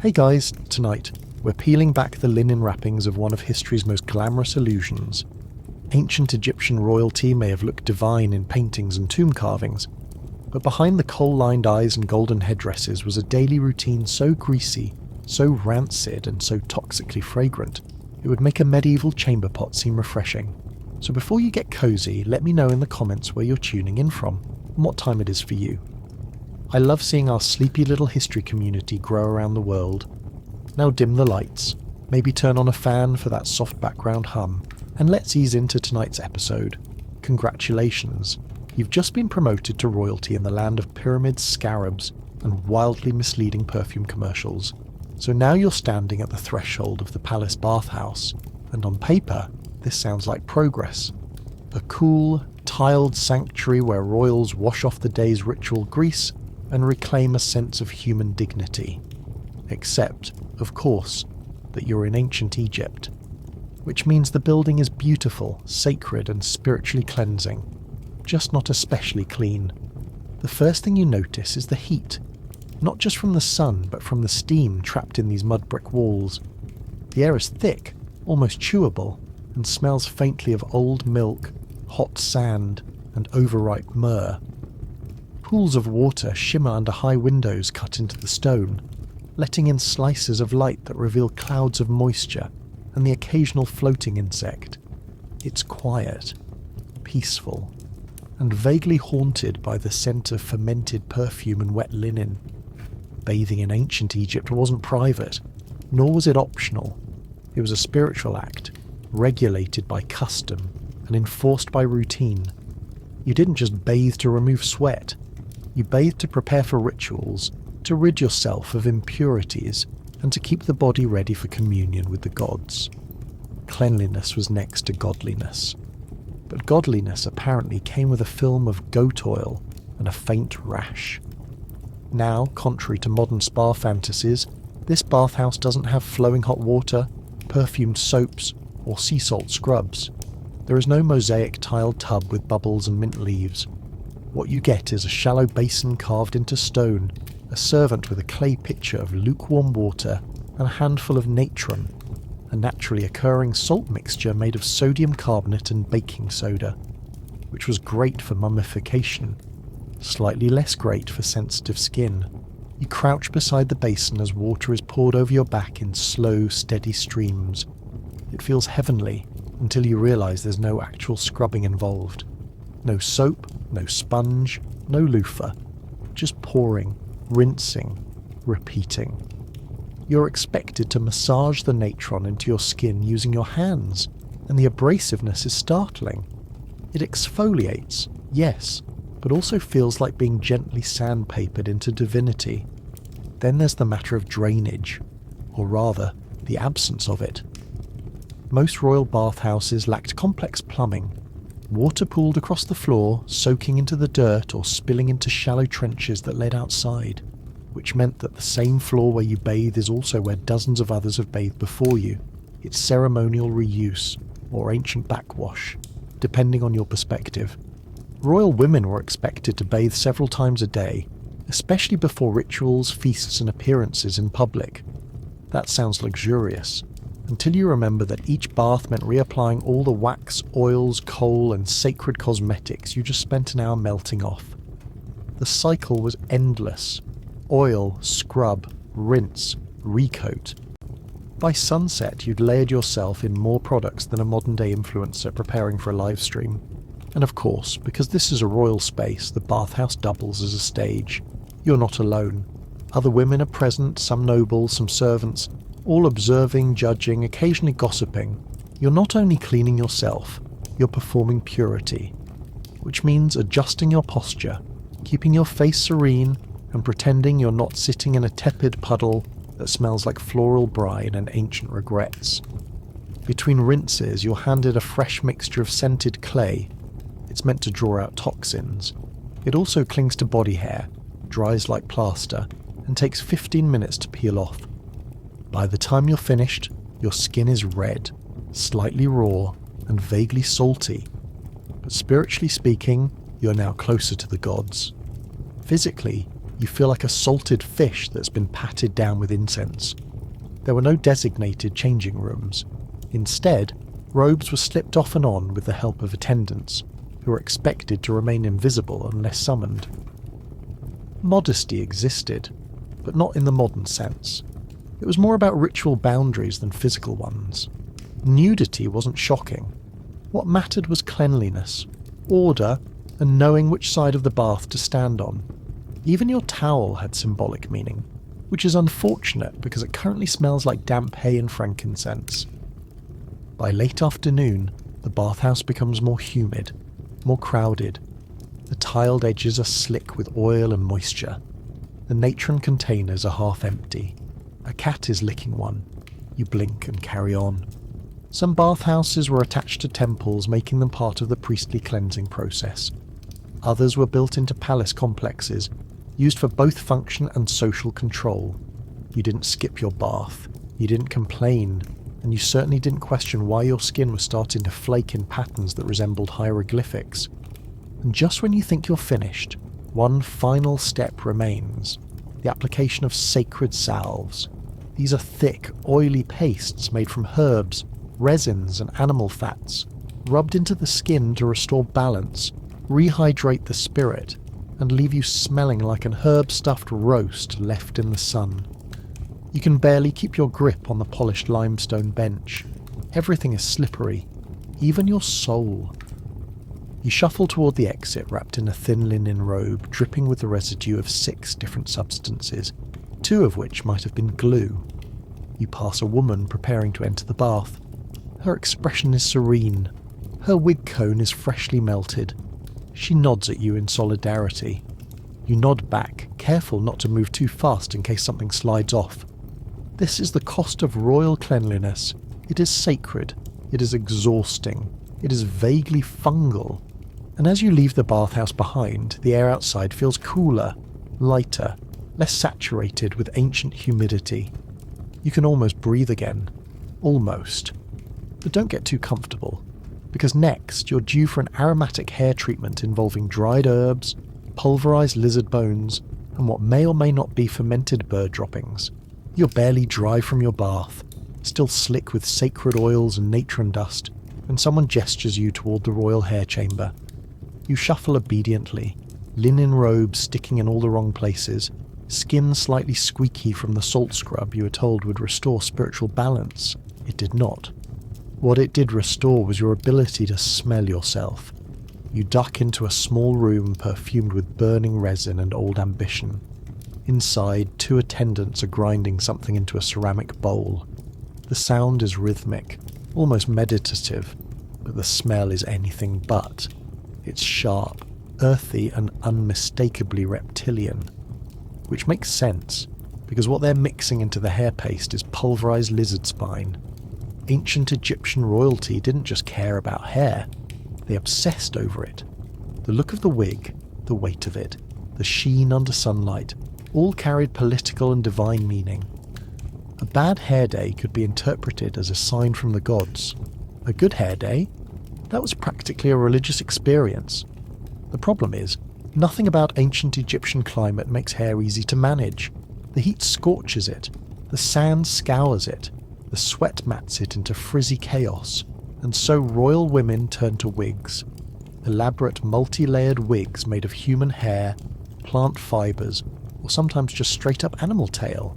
Hey guys, tonight we're peeling back the linen wrappings of one of history's most glamorous illusions. Ancient Egyptian royalty may have looked divine in paintings and tomb carvings, but behind the coal-lined eyes and golden headdresses was a daily routine so greasy, so rancid and so toxically fragrant, it would make a medieval chamber pot seem refreshing. So before you get cozy, let me know in the comments where you're tuning in from and what time it is for you. I love seeing our sleepy little history community grow around the world. Now dim the lights, maybe turn on a fan for that soft background hum, and let's ease into tonight's episode. Congratulations, you've just been promoted to royalty in the land of pyramids, scarabs, and wildly misleading perfume commercials. So now you're standing at the threshold of the palace bathhouse, and on paper, this sounds like progress. A cool, tiled sanctuary where royals wash off the day's ritual grease and reclaim a sense of human dignity. Except, of course, that you're in ancient Egypt, which means the building is beautiful, sacred and spiritually cleansing, just not especially clean. The first thing you notice is the heat, not just from the sun but from the steam trapped in these mud brick walls. The air is thick, almost chewable, and smells faintly of old milk, hot sand and overripe myrrh. Pools of water shimmer under high windows cut into the stone, letting in slices of light that reveal clouds of moisture and the occasional floating insect. It's quiet, peaceful, and vaguely haunted by the scent of fermented perfume and wet linen. Bathing in ancient Egypt wasn't private, nor was it optional. It was a spiritual act, regulated by custom and enforced by routine. You didn't just bathe to remove sweat. You bathed to prepare for rituals, to rid yourself of impurities, and to keep the body ready for communion with the gods. Cleanliness was next to godliness. But godliness apparently came with a film of goat oil and a faint rash. Now, contrary to modern spa fantasies, this bathhouse doesn't have flowing hot water, perfumed soaps, or sea salt scrubs. There is no mosaic tiled tub with bubbles and mint leaves. What you get is a shallow basin carved into stone, a servant with a clay pitcher of lukewarm water, and a handful of natron, a naturally occurring salt mixture made of sodium carbonate and baking soda, which was great for mummification, slightly less great for sensitive skin. You crouch beside the basin as water is poured over your back in slow, steady streams. It feels heavenly until you realise there's no actual scrubbing involved. No soap, no sponge, no loofah. Just pouring, rinsing, repeating. You're expected to massage the natron into your skin using your hands, and the abrasiveness is startling. It exfoliates, yes, but also feels like being gently sandpapered into divinity. Then there's the matter of drainage, or rather, the absence of it. Most royal bathhouses lacked complex plumbing. Water pooled across the floor, soaking into the dirt or spilling into shallow trenches that led outside, which meant that the same floor where you bathe is also where dozens of others have bathed before you. It's ceremonial reuse, or ancient backwash, depending on your perspective. Royal women were expected to bathe several times a day, especially before rituals, feasts and appearances in public. That sounds luxurious, until you remember that each bath meant reapplying all the wax, oils, coal and sacred cosmetics you just spent an hour melting off. The cycle was endless. Oil, scrub, rinse, recoat. By sunset you'd layered yourself in more products than a modern-day influencer preparing for a live stream. And of course, because this is a royal space, the bathhouse doubles as a stage. You're not alone. Other women are present, some nobles, some servants, all observing, judging, occasionally gossiping. You're not only cleaning yourself, you're performing purity, which means adjusting your posture, keeping your face serene, and pretending you're not sitting in a tepid puddle that smells like floral brine and ancient regrets. Between rinses, you're handed a fresh mixture of scented clay. It's meant to draw out toxins. It also clings to body hair, dries like plaster, and takes 15 minutes to peel off. By the time you're finished, your skin is red, slightly raw, and vaguely salty. But spiritually speaking, you're now closer to the gods. Physically, You feel like a salted fish that's been patted down with incense. There were no designated changing rooms. Instead, robes were slipped off and on with the help of attendants, who were expected to remain invisible unless summoned. Modesty existed, but not in the modern sense. It was more about ritual boundaries than physical ones. Nudity wasn't shocking. What mattered was cleanliness, order, and knowing which side of the bath to stand on. Even your towel had symbolic meaning, which is unfortunate because it currently smells like damp hay and frankincense. By late afternoon, the bathhouse becomes more humid, more crowded. The tiled edges are slick with oil and moisture. The natron containers are half empty. A cat is licking one. You blink and carry on. Some bathhouses were attached to temples, making them part of the priestly cleansing process. Others were built into palace complexes, used for both function and social control. You didn't skip your bath. You didn't complain. And you certainly didn't question why your skin was starting to flake in patterns that resembled hieroglyphics. And just when you think you're finished, one final step remains: the application of sacred salves. These are thick, oily pastes made from herbs, resins and animal fats, rubbed into the skin to restore balance, rehydrate the spirit, and leave you smelling like an herb-stuffed roast left in the sun. You can barely keep your grip on the polished limestone bench. Everything is slippery, even your soul. You shuffle toward the exit wrapped in a thin linen robe dripping with the residue of 6 different substances, 2 of which might have been glue. You pass a woman preparing to enter the bath. Her expression is serene. Her wig cone is freshly melted. She nods at you in solidarity. You nod back, careful not to move too fast in case something slides off. This is the cost of royal cleanliness. It is sacred. It is exhausting. It is vaguely fungal. And as you leave the bathhouse behind, the air outside feels cooler, lighter, less saturated with ancient humidity. You can almost breathe again. Almost. But don't get too comfortable, because next you're due for an aromatic hair treatment involving dried herbs, pulverized lizard bones, and what may or may not be fermented bird droppings. You're barely dry from your bath, still slick with sacred oils and natron dust, when someone gestures you toward the royal hair chamber. You shuffle obediently, linen robes sticking in all the wrong places, skin slightly squeaky from the salt scrub you were told would restore spiritual balance. It did not. What it did restore was your ability to smell yourself. You duck into a small room perfumed with burning resin and old ambition. Inside, 2 attendants are grinding something into a ceramic bowl. The sound is rhythmic, almost meditative, but the smell is anything but. It's sharp, earthy, and unmistakably reptilian. Which makes sense, because what they're mixing into the hair paste is pulverized lizard spine. Ancient Egyptian royalty didn't just care about hair, they obsessed over it. The look of the wig, the weight of it, the sheen under sunlight, all carried political and divine meaning. A bad hair day could be interpreted as a sign from the gods. A good hair day? That was practically a religious experience. The problem is, nothing about ancient Egyptian climate makes hair easy to manage. The heat scorches it, the sand scours it, the sweat mats it into frizzy chaos, and so royal women turn to wigs. Elaborate multi-layered wigs made of human hair, plant fibres, or sometimes just straight-up animal tail.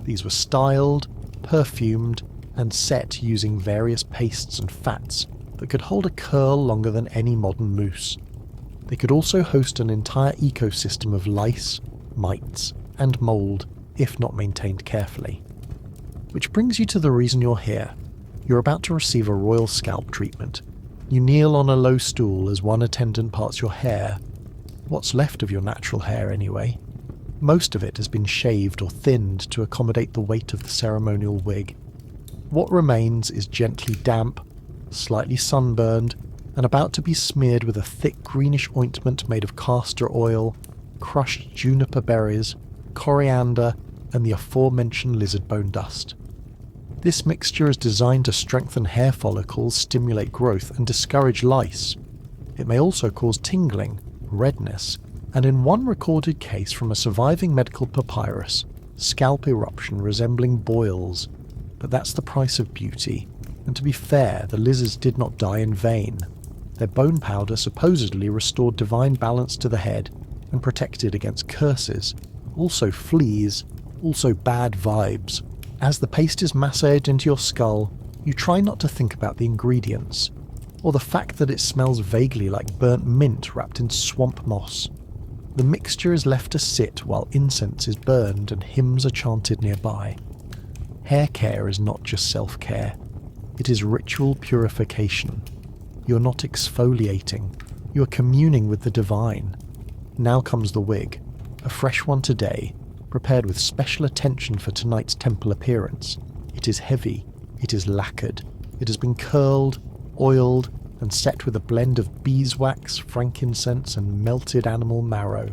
These were styled, perfumed, and set using various pastes and fats that could hold a curl longer than any modern mousse. They could also host an entire ecosystem of lice, mites, and mould, if not maintained carefully. Which brings you to the reason you're here. You're about to receive a royal scalp treatment. You kneel on a low stool as one attendant parts your hair. What's left of your natural hair, anyway? Most of it has been shaved or thinned to accommodate the weight of the ceremonial wig. What remains is gently damp, slightly sunburned, and about to be smeared with a thick greenish ointment made of castor oil, crushed juniper berries, coriander, and the aforementioned lizard bone dust. This mixture is designed to strengthen hair follicles, stimulate growth, and discourage lice. It may also cause tingling, redness, And in one recorded case from a surviving medical papyrus, scalp eruption resembling boils. But that's the price of beauty, and to be fair, the lizards did not die in vain. Their bone powder supposedly restored divine balance to the head and protected against curses, also fleas, also bad vibes. As the paste is massaged into your skull, you try not to think about the ingredients, or the fact that it smells vaguely like burnt mint wrapped in swamp moss. The mixture is left to sit while incense is burned and hymns are chanted nearby. Hair care is not just self-care, it is ritual purification. You're not exfoliating, you are communing with the divine. Now comes the wig, a fresh one today, prepared with special attention for tonight's temple appearance. It is heavy, it is lacquered, it has been curled, oiled, and set with a blend of beeswax, frankincense, and melted animal marrow.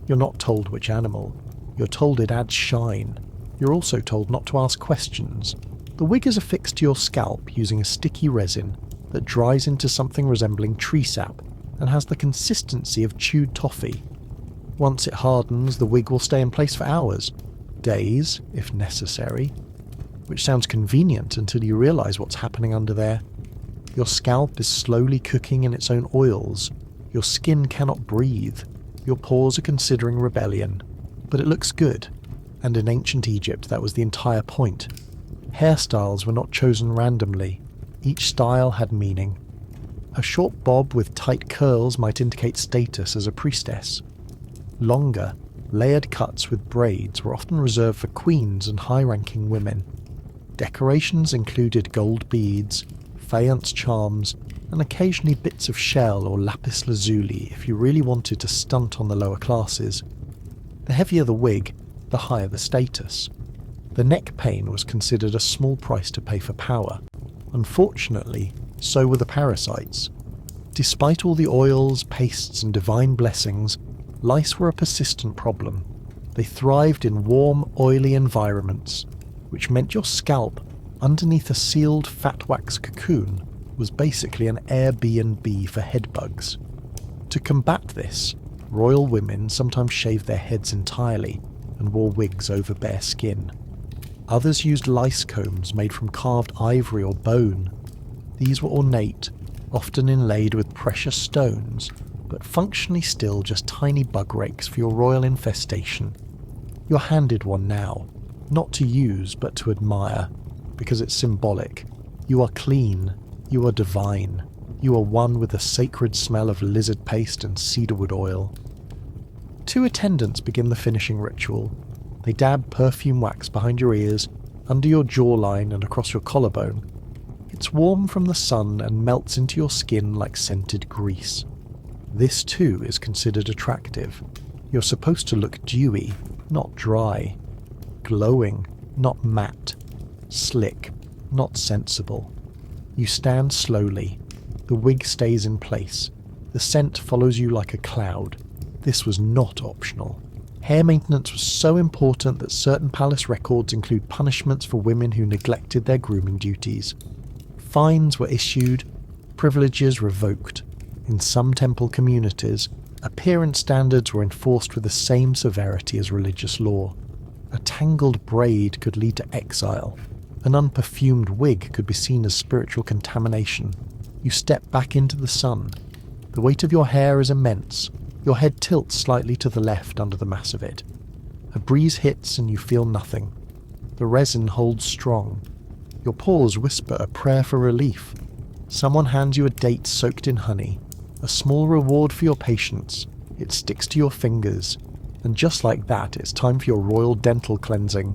You're not told which animal, you're told it adds shine. You're also told not to ask questions. The wig is affixed to your scalp using a sticky resin that dries into something resembling tree sap and has the consistency of chewed toffee. Once it hardens, the wig will stay in place for hours, days if necessary, which sounds convenient until you realise what's happening under there. Your scalp is slowly cooking in its own oils, your skin cannot breathe, your pores are considering rebellion, but it looks good, and in ancient Egypt that was the entire point. Hairstyles were not chosen randomly, each style had meaning. A short bob with tight curls might indicate status as a priestess. Longer, layered cuts with braids were often reserved for queens and high-ranking women. Decorations included gold beads, faience charms, and occasionally bits of shell or lapis lazuli if you really wanted to stunt on the lower classes. The heavier the wig, the higher the status. The neck pain was considered a small price to pay for power. Unfortunately, so were the parasites. Despite all the oils, pastes, and divine blessings, lice were a persistent problem. They thrived in warm, oily environments, which meant your scalp, underneath a sealed fat wax cocoon, was basically an Airbnb for headbugs. To combat this, royal women sometimes shaved their heads entirely and wore wigs over bare skin. Others used lice combs made from carved ivory or bone. These were ornate, often inlaid with precious stones, but functionally still just tiny bug rakes for your royal infestation. You're handed one now, not to use but to admire, because it's symbolic. You are clean, you are divine, you are one with the sacred smell of lizard paste and cedarwood oil. Two attendants begin the finishing ritual. They dab perfume wax behind your ears, under your jawline and across your collarbone. It's warm from the sun and melts into your skin like scented grease. This too is considered attractive. You're supposed to look dewy, not dry. Glowing, not matte. Slick, not sensible. You stand slowly. The wig stays in place. The scent follows you like a cloud. This was not optional. Hair maintenance was so important that certain palace records include punishments for women who neglected their grooming duties. Fines were issued, privileges revoked. In some temple communities, appearance standards were enforced with the same severity as religious law. A tangled braid could lead to exile. An unperfumed wig could be seen as spiritual contamination. You step back into the sun. The weight of your hair is immense. Your head tilts slightly to the left under the mass of it. A breeze hits and you feel nothing. The resin holds strong. Your pores whisper a prayer for relief. Someone hands you a date soaked in honey. A small reward for your patience. It sticks to your fingers. And just like that, it's time for your royal dental cleansing,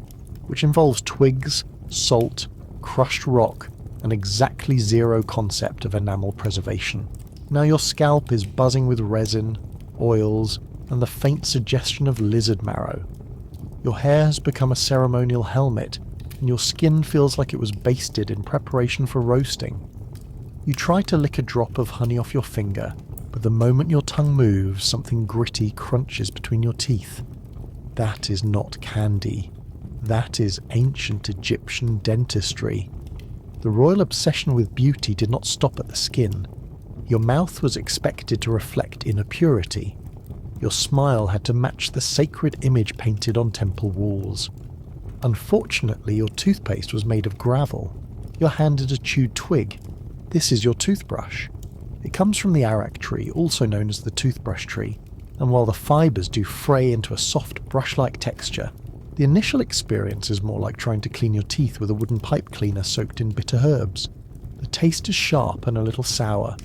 which involves twigs, salt, crushed rock, and exactly zero concept of enamel preservation. Now your scalp is buzzing with resin, oils, and the faint suggestion of lizard marrow. Your hair has become a ceremonial helmet, and your skin feels like it was basted in preparation for roasting. You try to lick a drop of honey off your finger, but the moment your tongue moves, something gritty crunches between your teeth. That is not candy. That is ancient Egyptian dentistry. The royal obsession with beauty did not stop at the skin. Your mouth was expected to reflect inner purity. Your smile had to match the sacred image painted on temple walls. Unfortunately, your toothpaste was made of gravel. You're handed a chewed twig. This is your toothbrush. It comes from the arak tree, also known as the toothbrush tree, and while the fibres do fray into a soft brush-like texture, the initial experience is more like trying to clean your teeth with a wooden pipe cleaner soaked in bitter herbs. The taste is sharp and a little sour.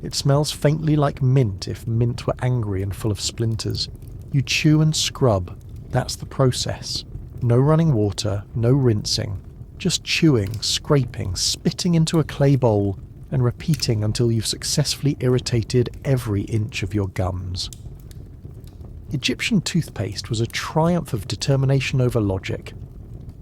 It smells faintly like mint if mint were angry and full of splinters. You chew and scrub. That's the process. No running water, no rinsing. Just chewing, scraping, spitting into a clay bowl, and repeating until you've successfully irritated every inch of your gums. Egyptian toothpaste was a triumph of determination over logic.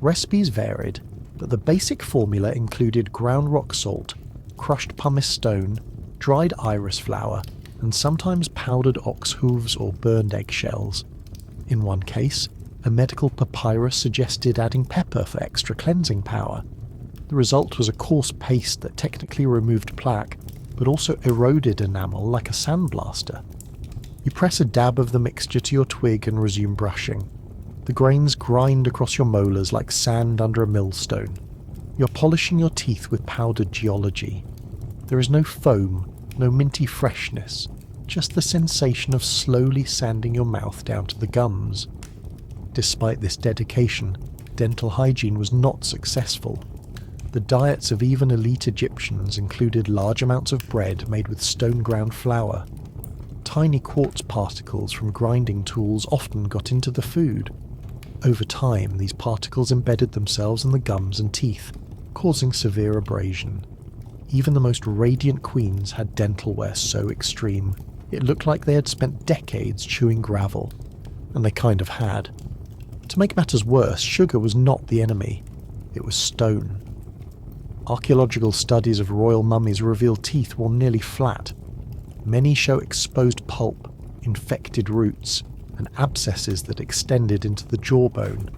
Recipes varied, but the basic formula included ground rock salt, crushed pumice stone, dried iris flower, and sometimes powdered ox hooves or burned eggshells. In one case, a medical papyrus suggested adding pepper for extra cleansing power. The result was a coarse paste that technically removed plaque, but also eroded enamel like a sandblaster. You press a dab of the mixture to your twig and resume brushing. The grains grind across your molars like sand under a millstone. You're polishing your teeth with powdered geology. There is no foam, no minty freshness, just the sensation of slowly sanding your mouth down to the gums. Despite this dedication, dental hygiene was not successful. The diets of even elite Egyptians included large amounts of bread made with stone-ground flour. Tiny quartz particles from grinding tools often got into the food. Over time, these particles embedded themselves in the gums and teeth, causing severe abrasion. Even the most radiant queens had dental wear so extreme, it looked like they had spent decades chewing gravel. And they kind of had. To make matters worse, sugar was not the enemy. It was stone. Archaeological studies of royal mummies reveal teeth worn nearly flat. Many show exposed pulp, infected roots, and abscesses that extended into the jawbone.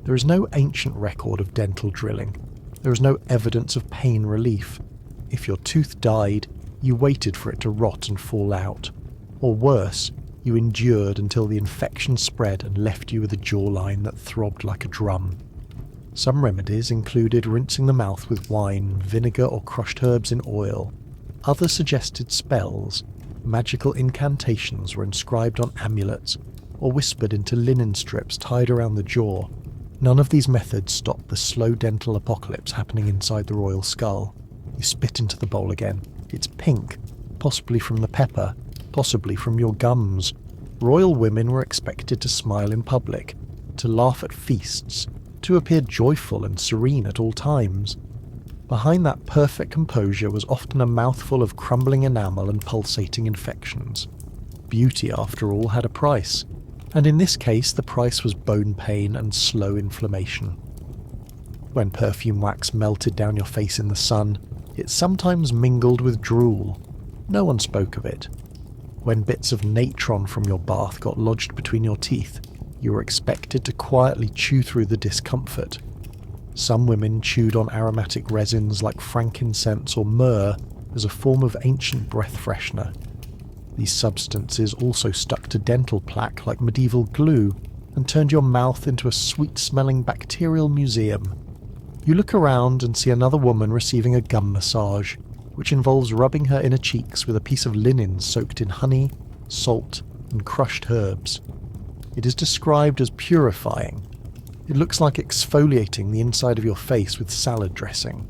There is no ancient record of dental drilling. There is no evidence of pain relief. If your tooth died, you waited for it to rot and fall out. Or worse, you endured until the infection spread and left you with a jawline that throbbed like a drum. Some remedies included rinsing the mouth with wine, vinegar, or crushed herbs in oil. Others suggested spells. Magical incantations were inscribed on amulets or whispered into linen strips tied around the jaw. None of these methods stopped the slow dental apocalypse happening inside the royal skull. You spit into the bowl again. It's pink, possibly from the pepper, possibly from your gums. Royal women were expected to smile in public, to laugh at feasts, to appear joyful and serene at all times. Behind that perfect composure was often a mouthful of crumbling enamel and pulsating infections. Beauty, after all, had a price, and in this case the price was bone pain and slow inflammation. When perfume wax melted down your face in the sun, it sometimes mingled with drool. No one spoke of it. When bits of natron from your bath got lodged between your teeth, you were expected to quietly chew through the discomfort. Some women chewed on aromatic resins like frankincense or myrrh as a form of ancient breath freshener. These substances also stuck to dental plaque like medieval glue and turned your mouth into a sweet-smelling bacterial museum. You look around and see another woman receiving a gum massage, which involves rubbing her inner cheeks with a piece of linen soaked in honey, salt, and crushed herbs. It is described as purifying. It looks like exfoliating the inside of your face with salad dressing.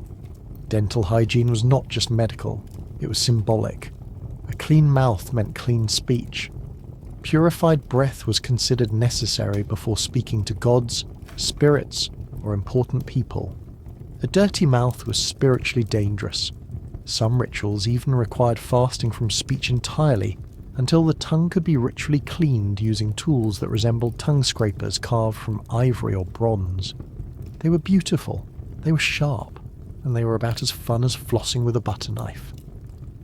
Dental hygiene was not just medical, it was symbolic. A clean mouth meant clean speech. Purified breath was considered necessary before speaking to gods, spirits, or important people. A dirty mouth was spiritually dangerous. Some rituals even required fasting from speech entirely, until the tongue could be ritually cleaned using tools that resembled tongue scrapers carved from ivory or bronze. They were beautiful, they were sharp, and they were about as fun as flossing with a butter knife.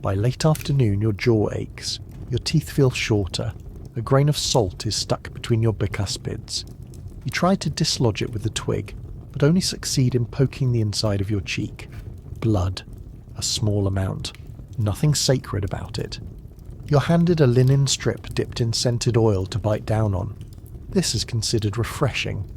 By late afternoon your jaw aches, your teeth feel shorter, a grain of salt is stuck between your bicuspids. You try to dislodge it with the twig, but only succeed in poking the inside of your cheek. Blood. A small amount. Nothing sacred about it. You're handed a linen strip dipped in scented oil to bite down on. This is considered refreshing.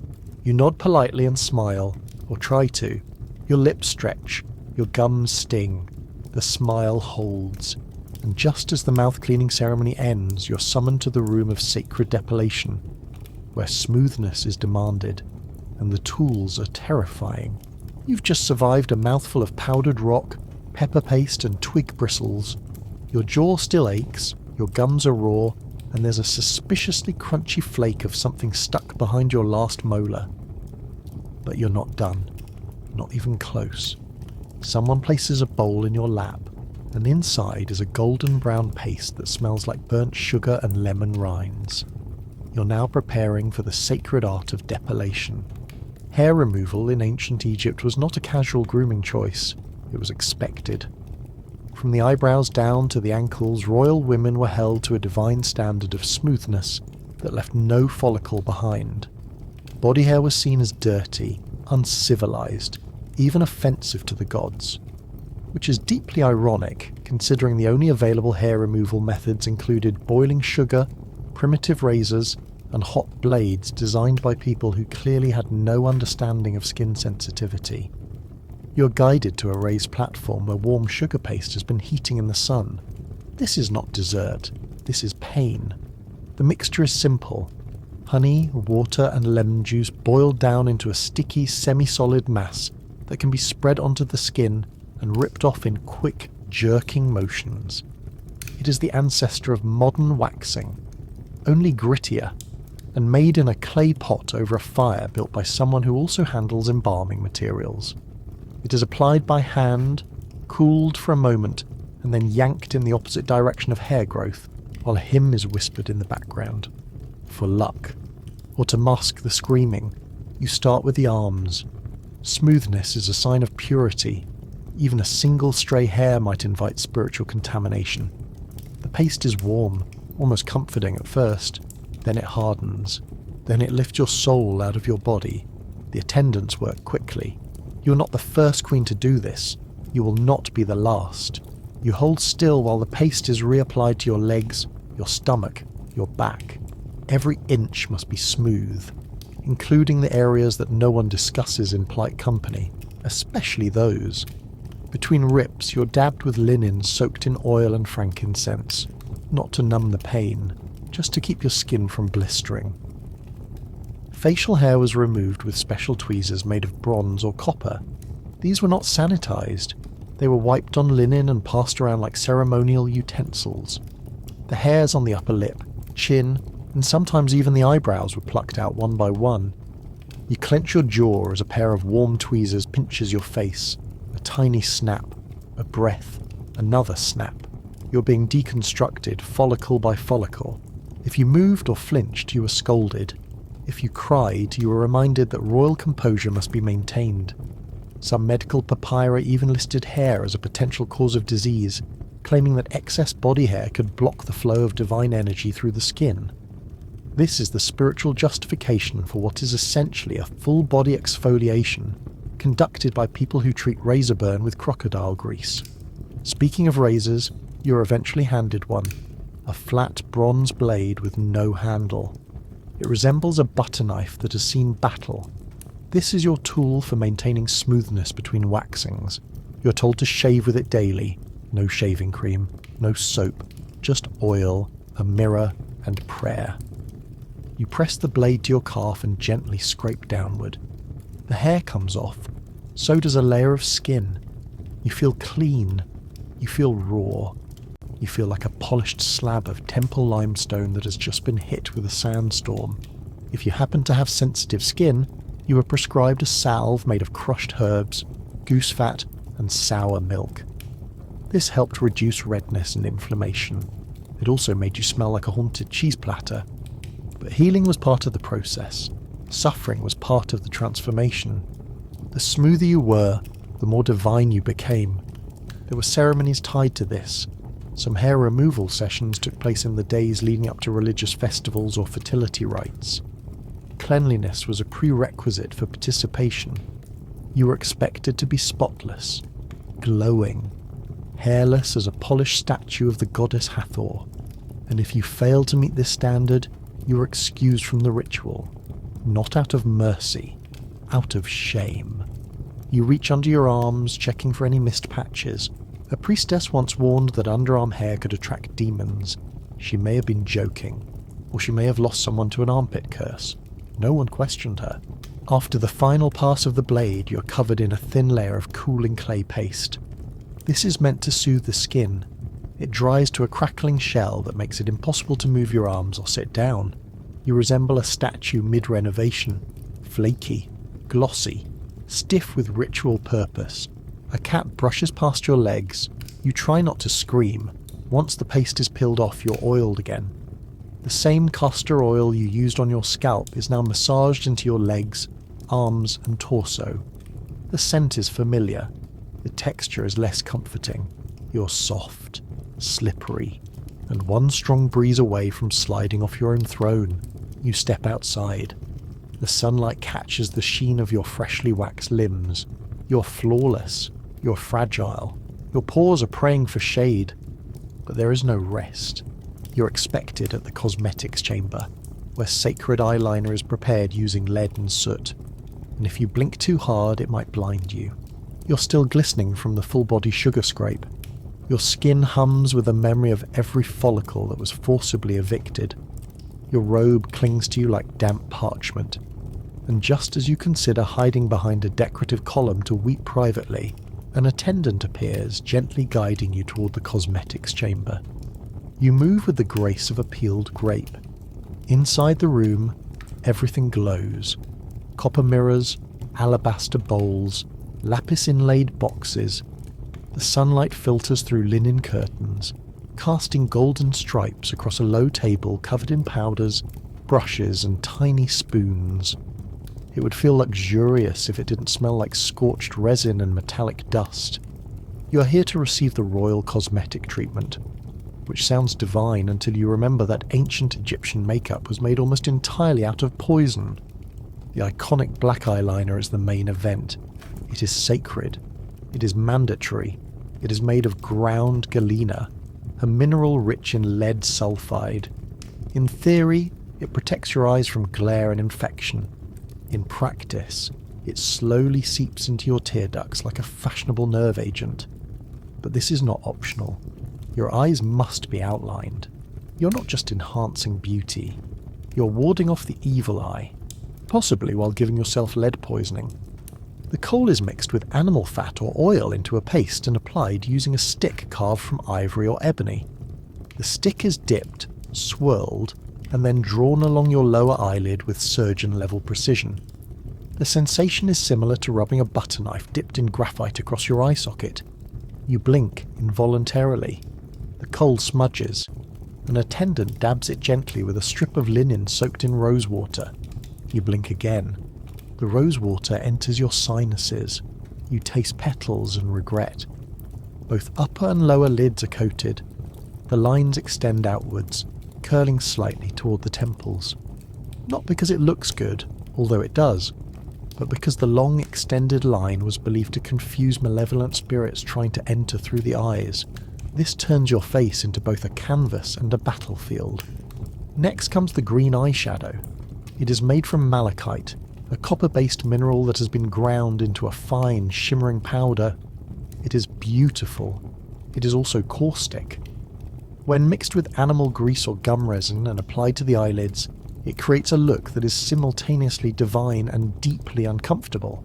You nod politely and smile, or try to. Your lips stretch, your gums sting. The smile holds, and just as the mouth-cleaning ceremony ends, you're summoned to the room of sacred depilation, where smoothness is demanded, and the tools are terrifying. You've just survived a mouthful of powdered rock, pepper paste and twig bristles. Your jaw still aches, your gums are raw, and there's a suspiciously crunchy flake of something stuck behind your last molar. But you're not done. Not even close. Someone places a bowl in your lap, and inside is a golden brown paste that smells like burnt sugar and lemon rinds. You're now preparing for the sacred art of depilation. Hair removal in ancient Egypt was not a casual grooming choice, it was expected. From the eyebrows down to the ankles, royal women were held to a divine standard of smoothness that left no follicle behind. Body hair was seen as dirty, uncivilized, even offensive to the gods, which is deeply ironic considering the only available hair removal methods included boiling sugar, primitive razors, and hot blades designed by people who clearly had no understanding of skin sensitivity. You're guided to a raised platform where warm sugar paste has been heating in the sun. This is not dessert, this is pain. The mixture is simple. Honey, water and lemon juice boiled down into a sticky, semi-solid mass that can be spread onto the skin and ripped off in quick, jerking motions. It is the ancestor of modern waxing, only grittier, and made in a clay pot over a fire built by someone who also handles embalming materials. It is applied by hand, cooled for a moment, and then yanked in the opposite direction of hair growth, while a hymn is whispered in the background. For luck, or to mask the screaming, you start with the arms. Smoothness is a sign of purity. Even a single stray hair might invite spiritual contamination. The paste is warm, almost comforting at first. Then it hardens. Then it lifts your soul out of your body. The attendants work quickly. You're not the first queen to do this. You will not be the last. You hold still while the paste is reapplied to your legs, your stomach, your back. Every inch must be smooth, including the areas that no one discusses in polite company, especially those. Between rips, you're dabbed with linen soaked in oil and frankincense, not to numb the pain, just to keep your skin from blistering. Facial hair was removed with special tweezers made of bronze or copper. These were not sanitized. They were wiped on linen and passed around like ceremonial utensils. The hairs on the upper lip, chin, and sometimes even the eyebrows were plucked out one by one. You clench your jaw as a pair of warm tweezers pinches your face. A tiny snap, a breath, another snap. You're being deconstructed follicle by follicle. If you moved or flinched, you were scolded. If you cried, you were reminded that royal composure must be maintained. Some medical papyri even listed hair as a potential cause of disease, claiming that excess body hair could block the flow of divine energy through the skin. This is the spiritual justification for what is essentially a full-body exfoliation, conducted by people who treat razor burn with crocodile grease. Speaking of razors, you're eventually handed one, a flat bronze blade with no handle. It resembles a butter knife that has seen battle. This is your tool for maintaining smoothness between waxings. You're told to shave with it daily. No shaving cream, no soap, just oil, a mirror, and prayer. You press the blade to your calf and gently scrape downward. The hair comes off. So does a layer of skin. You feel clean. You feel raw. You feel like a polished slab of temple limestone that has just been hit with a sandstorm. If you happen to have sensitive skin, you are prescribed a salve made of crushed herbs, goose fat, and sour milk. This helped reduce redness and inflammation. It also made you smell like a haunted cheese platter. But healing was part of the process. Suffering was part of the transformation. The smoother you were, the more divine you became. There were ceremonies tied to this. Some hair removal sessions took place in the days leading up to religious festivals or fertility rites. Cleanliness was a prerequisite for participation. You were expected to be spotless, glowing, hairless as a polished statue of the goddess Hathor. And if you fail to meet this standard, you are excused from the ritual, not out of mercy, out of shame. You reach under your arms, checking for any missed patches. A priestess once warned that underarm hair could attract demons. She may have been joking, or she may have lost someone to an armpit curse. No one questioned her. After the final pass of the blade, you're covered in a thin layer of cooling clay paste. This is meant to soothe the skin. It dries to a crackling shell that makes it impossible to move your arms or sit down. You resemble a statue mid-renovation, flaky, glossy, stiff with ritual purpose. A cat brushes past your legs. You try not to scream. Once the paste is peeled off, you're oiled again. The same castor oil you used on your scalp is now massaged into your legs, arms, and torso. The scent is familiar. The texture is less comforting. You're soft, slippery, and one strong breeze away from sliding off your own throne. You step outside. The sunlight catches the sheen of your freshly waxed limbs. You're flawless. You're fragile. Your paws are praying for shade. But there is no rest. You're expected at the cosmetics chamber, where sacred eyeliner is prepared using lead and soot. And if you blink too hard, it might blind you. You're still glistening from the full-body sugar scrape. Your skin hums with a memory of every follicle that was forcibly evicted. Your robe clings to you like damp parchment. And just as you consider hiding behind a decorative column to weep privately, an attendant appears, gently guiding you toward the cosmetics chamber. You move with the grace of a peeled grape. Inside the room, everything glows. Copper mirrors, alabaster bowls, lapis-inlaid boxes. The sunlight filters through linen curtains, casting golden stripes across a low table covered in powders, brushes, and tiny spoons. It would feel luxurious if it didn't smell like scorched resin and metallic dust. You are here to receive the royal cosmetic treatment, which sounds divine until you remember that ancient Egyptian makeup was made almost entirely out of poison. The iconic black eyeliner is the main event. It is sacred. It is mandatory. It is made of ground galena, a mineral rich in lead sulfide. In theory, it protects your eyes from glare and infection. In practice, it slowly seeps into your tear ducts like a fashionable nerve agent. But this is not optional. Your eyes must be outlined. You're not just enhancing beauty. You're warding off the evil eye, possibly while giving yourself lead poisoning. The kohl is mixed with animal fat or oil into a paste and applied using a stick carved from ivory or ebony. The stick is dipped, swirled, and then drawn along your lower eyelid with surgeon-level precision. The sensation is similar to rubbing a butter knife dipped in graphite across your eye socket. You blink involuntarily. The kohl smudges. An attendant dabs it gently with a strip of linen soaked in rose water. You blink again. The rose water enters your sinuses. You taste petals and regret. Both upper and lower lids are coated. The lines extend outwards, curling slightly toward the temples. Not because it looks good, although it does, but because the long extended line was believed to confuse malevolent spirits trying to enter through the eyes. This turns your face into both a canvas and a battlefield. Next comes the green eyeshadow. It is made from malachite, a copper-based mineral that has been ground into a fine, shimmering powder. It is beautiful. It is also caustic. When mixed with animal grease or gum resin and applied to the eyelids, it creates a look that is simultaneously divine and deeply uncomfortable.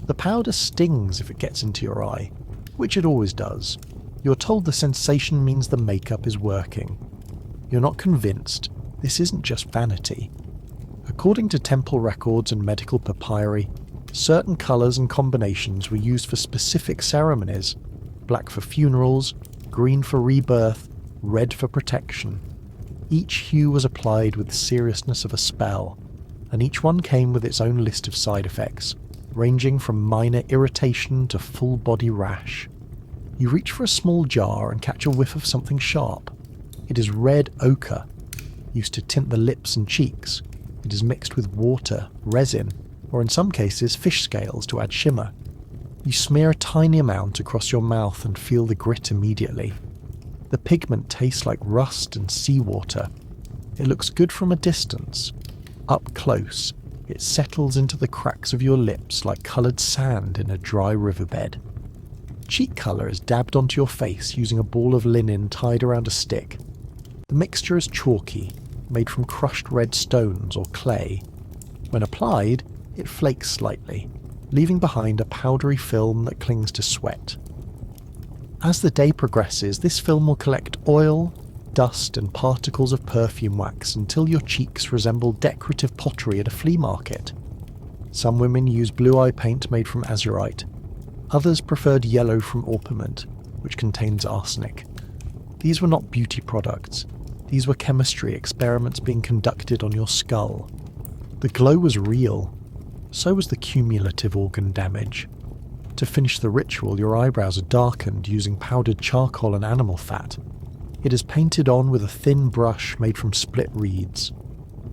The powder stings if it gets into your eye, which it always does. You're told the sensation means the makeup is working. You're not convinced. This isn't just vanity. According to temple records and medical papyri, certain colours and combinations were used for specific ceremonies: black for funerals, green for rebirth, red for protection. Each hue was applied with the seriousness of a spell, and each one came with its own list of side effects, ranging from minor irritation to full-body rash. You reach for a small jar and catch a whiff of something sharp. It is red ochre, used to tint the lips and cheeks. It is mixed with water, resin, or in some cases fish scales to add shimmer. You smear a tiny amount across your mouth and feel the grit immediately. The pigment tastes like rust and seawater. It looks good from a distance. Up close, it settles into the cracks of your lips like coloured sand in a dry riverbed. Cheek colour is dabbed onto your face using a ball of linen tied around a stick. The mixture is chalky, made from crushed red stones or clay. When applied, it flakes slightly, leaving behind a powdery film that clings to sweat. As the day progresses, this film will collect oil, dust and particles of perfume wax until your cheeks resemble decorative pottery at a flea market. Some women use blue eye paint made from azurite. Others preferred yellow from orpiment, which contains arsenic. These were not beauty products. These were chemistry experiments being conducted on your skull. The glow was real. So was the cumulative organ damage. To finish the ritual, your eyebrows are darkened using powdered charcoal and animal fat. It is painted on with a thin brush made from split reeds.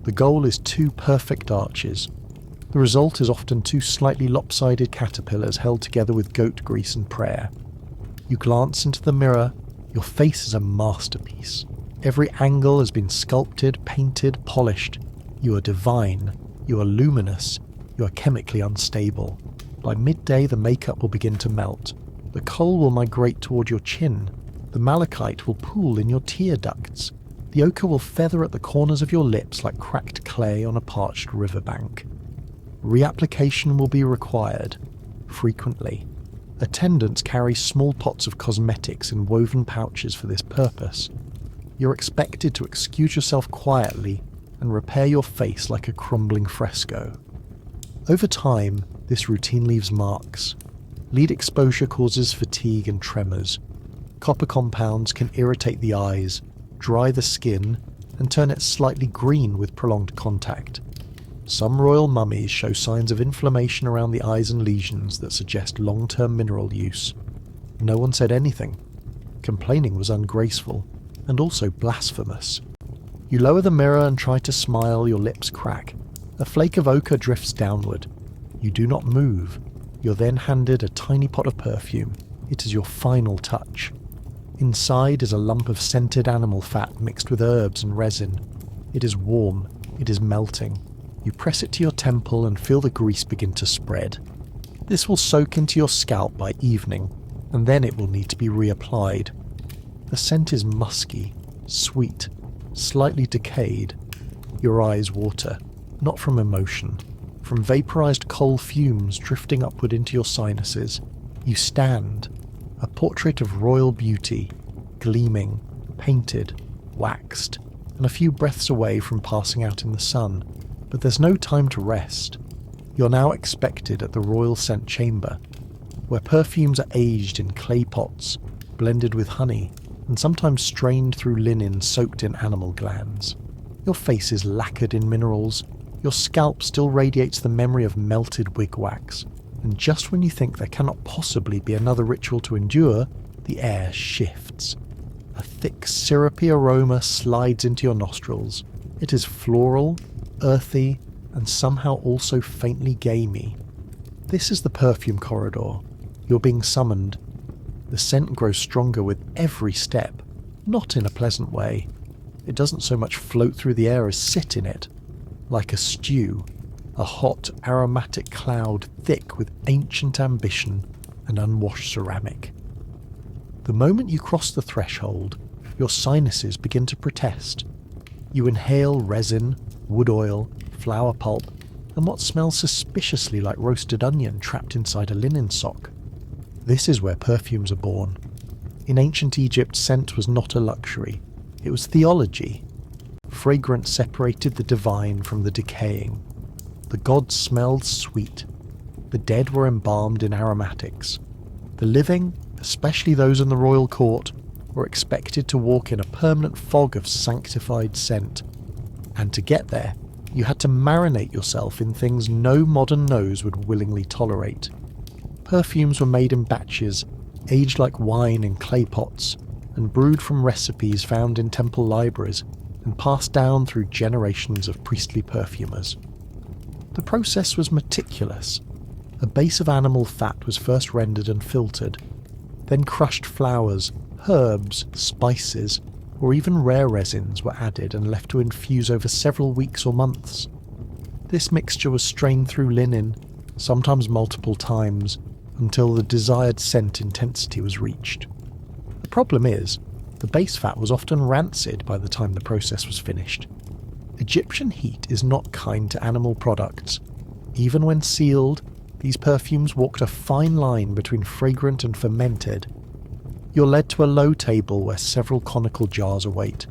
The goal is 2 perfect arches. The result is often 2 slightly lopsided caterpillars held together with goat grease and prayer. You glance into the mirror, your face is a masterpiece. Every angle has been sculpted, painted, polished. You are divine, you are luminous, you are chemically unstable. By midday the makeup will begin to melt. The kohl will migrate toward your chin. The malachite will pool in your tear ducts. The ochre will feather at the corners of your lips like cracked clay on a parched riverbank. Reapplication will be required, frequently. Attendants carry small pots of cosmetics in woven pouches for this purpose. You're expected to excuse yourself quietly and repair your face like a crumbling fresco. Over time, this routine leaves marks. Lead exposure causes fatigue and tremors. Copper compounds can irritate the eyes, dry the skin, and turn it slightly green with prolonged contact. Some royal mummies show signs of inflammation around the eyes and lesions that suggest long-term mineral use. No one said anything. Complaining was ungraceful, and also blasphemous. You lower the mirror and try to smile, your lips crack. A flake of ochre drifts downward. You do not move. You're then handed a tiny pot of perfume. It is your final touch. Inside is a lump of scented animal fat mixed with herbs and resin. It is warm. It is melting. You press it to your temple and feel the grease begin to spread. This will soak into your scalp by evening, and then it will need to be reapplied. The scent is musky, sweet, slightly decayed. Your eyes water, not from emotion, from vaporized coal fumes drifting upward into your sinuses. You stand, a portrait of royal beauty, gleaming, painted, waxed, and a few breaths away from passing out in the sun. But there's no time to rest. You're now expected at the royal scent chamber, where perfumes are aged in clay pots, blended with honey, and sometimes strained through linen soaked in animal glands. Your face is lacquered in minerals, your scalp still radiates the memory of melted wig wax, and just when you think there cannot possibly be another ritual to endure, the air shifts. A thick, syrupy aroma slides into your nostrils. It is floral, earthy, and somehow also faintly gamey. This is the perfume corridor. You're being summoned. The scent grows stronger with every step, not in a pleasant way. It doesn't so much float through the air as sit in it, like a stew, a hot, aromatic cloud thick with ancient ambition and unwashed ceramic. The moment you cross the threshold, your sinuses begin to protest. You inhale resin, wood oil, flower pulp, and what smells suspiciously like roasted onion trapped inside a linen sock. This is where perfumes are born. In ancient Egypt, scent was not a luxury. It was theology. Fragrance separated the divine from the decaying. The gods smelled sweet. The dead were embalmed in aromatics. The living, especially those in the royal court, were expected to walk in a permanent fog of sanctified scent. And to get there, you had to marinate yourself in things no modern nose would willingly tolerate. Perfumes were made in batches, aged like wine in clay pots, and brewed from recipes found in temple libraries and passed down through generations of priestly perfumers. The process was meticulous. A base of animal fat was first rendered and filtered. Then crushed flowers, Herbs, spices, or even rare resins were added and left to infuse over several weeks or months. This mixture was strained through linen, sometimes multiple times, until the desired scent intensity was reached. The problem is, the base fat was often rancid by the time the process was finished. Egyptian heat is not kind to animal products. Even when sealed, these perfumes walked a fine line between fragrant and fermented. You're led to a low table where several conical jars await.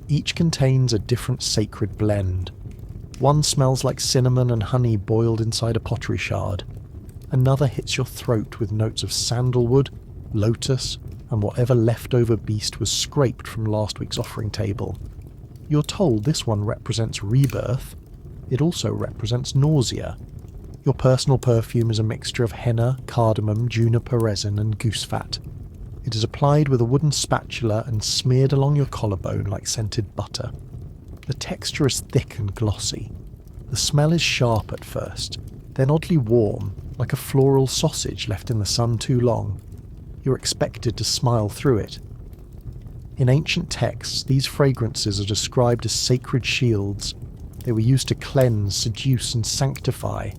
Each contains a different sacred blend. One smells like cinnamon and honey boiled inside a pottery shard. Another hits your throat with notes of sandalwood, lotus, and whatever leftover beast was scraped from last week's offering table. You're told this one represents rebirth. It also represents nausea. Your personal perfume is a mixture of henna, cardamom, juniper resin, and goose fat. It is applied with a wooden spatula and smeared along your collarbone like scented butter. The texture is thick and glossy. The smell is sharp at first, then oddly warm, like a floral sausage left in the sun too long. You're expected to smile through it. In ancient texts, these fragrances are described as sacred shields. They were used to cleanse, seduce, and sanctify.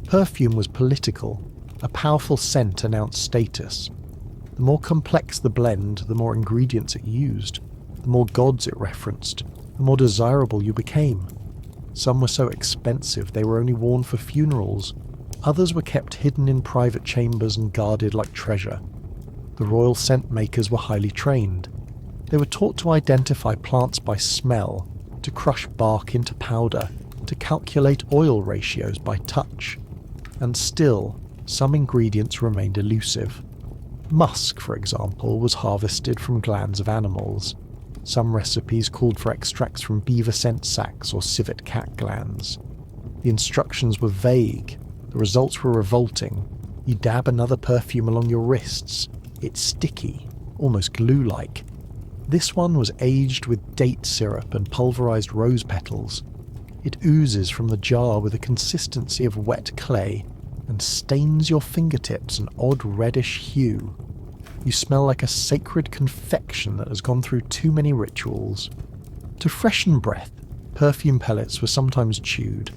Perfume was political. A powerful scent announced status. The more complex the blend, the more ingredients it used. The more gods it referenced, the more desirable you became. Some were so expensive they were only worn for funerals. Others were kept hidden in private chambers and guarded like treasure. The royal scent makers were highly trained. They were taught to identify plants by smell, to crush bark into powder, to calculate oil ratios by touch. And still, some ingredients remained elusive. Musk, for example, was harvested from glands of animals. Some recipes called for extracts from beaver scent sacs or civet cat glands. The instructions were vague. The results were revolting. You dab another perfume along your wrists. It's sticky, almost glue-like. This one was aged with date syrup and pulverized rose petals. It oozes from the jar with the consistency of wet clay and stains your fingertips an odd reddish hue. You smell like a sacred confection that has gone through too many rituals. To freshen breath, perfume pellets were sometimes chewed.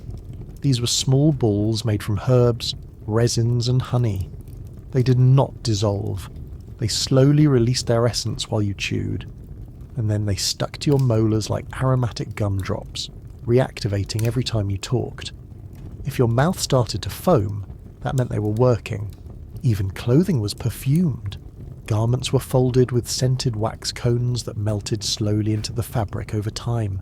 These were small balls made from herbs, resins, and honey. They did not dissolve. They slowly released their essence while you chewed, and then they stuck to your molars like aromatic gumdrops, reactivating every time you talked. If your mouth started to foam, that meant they were working. Even clothing was perfumed. Garments were folded with scented wax cones that melted slowly into the fabric over time.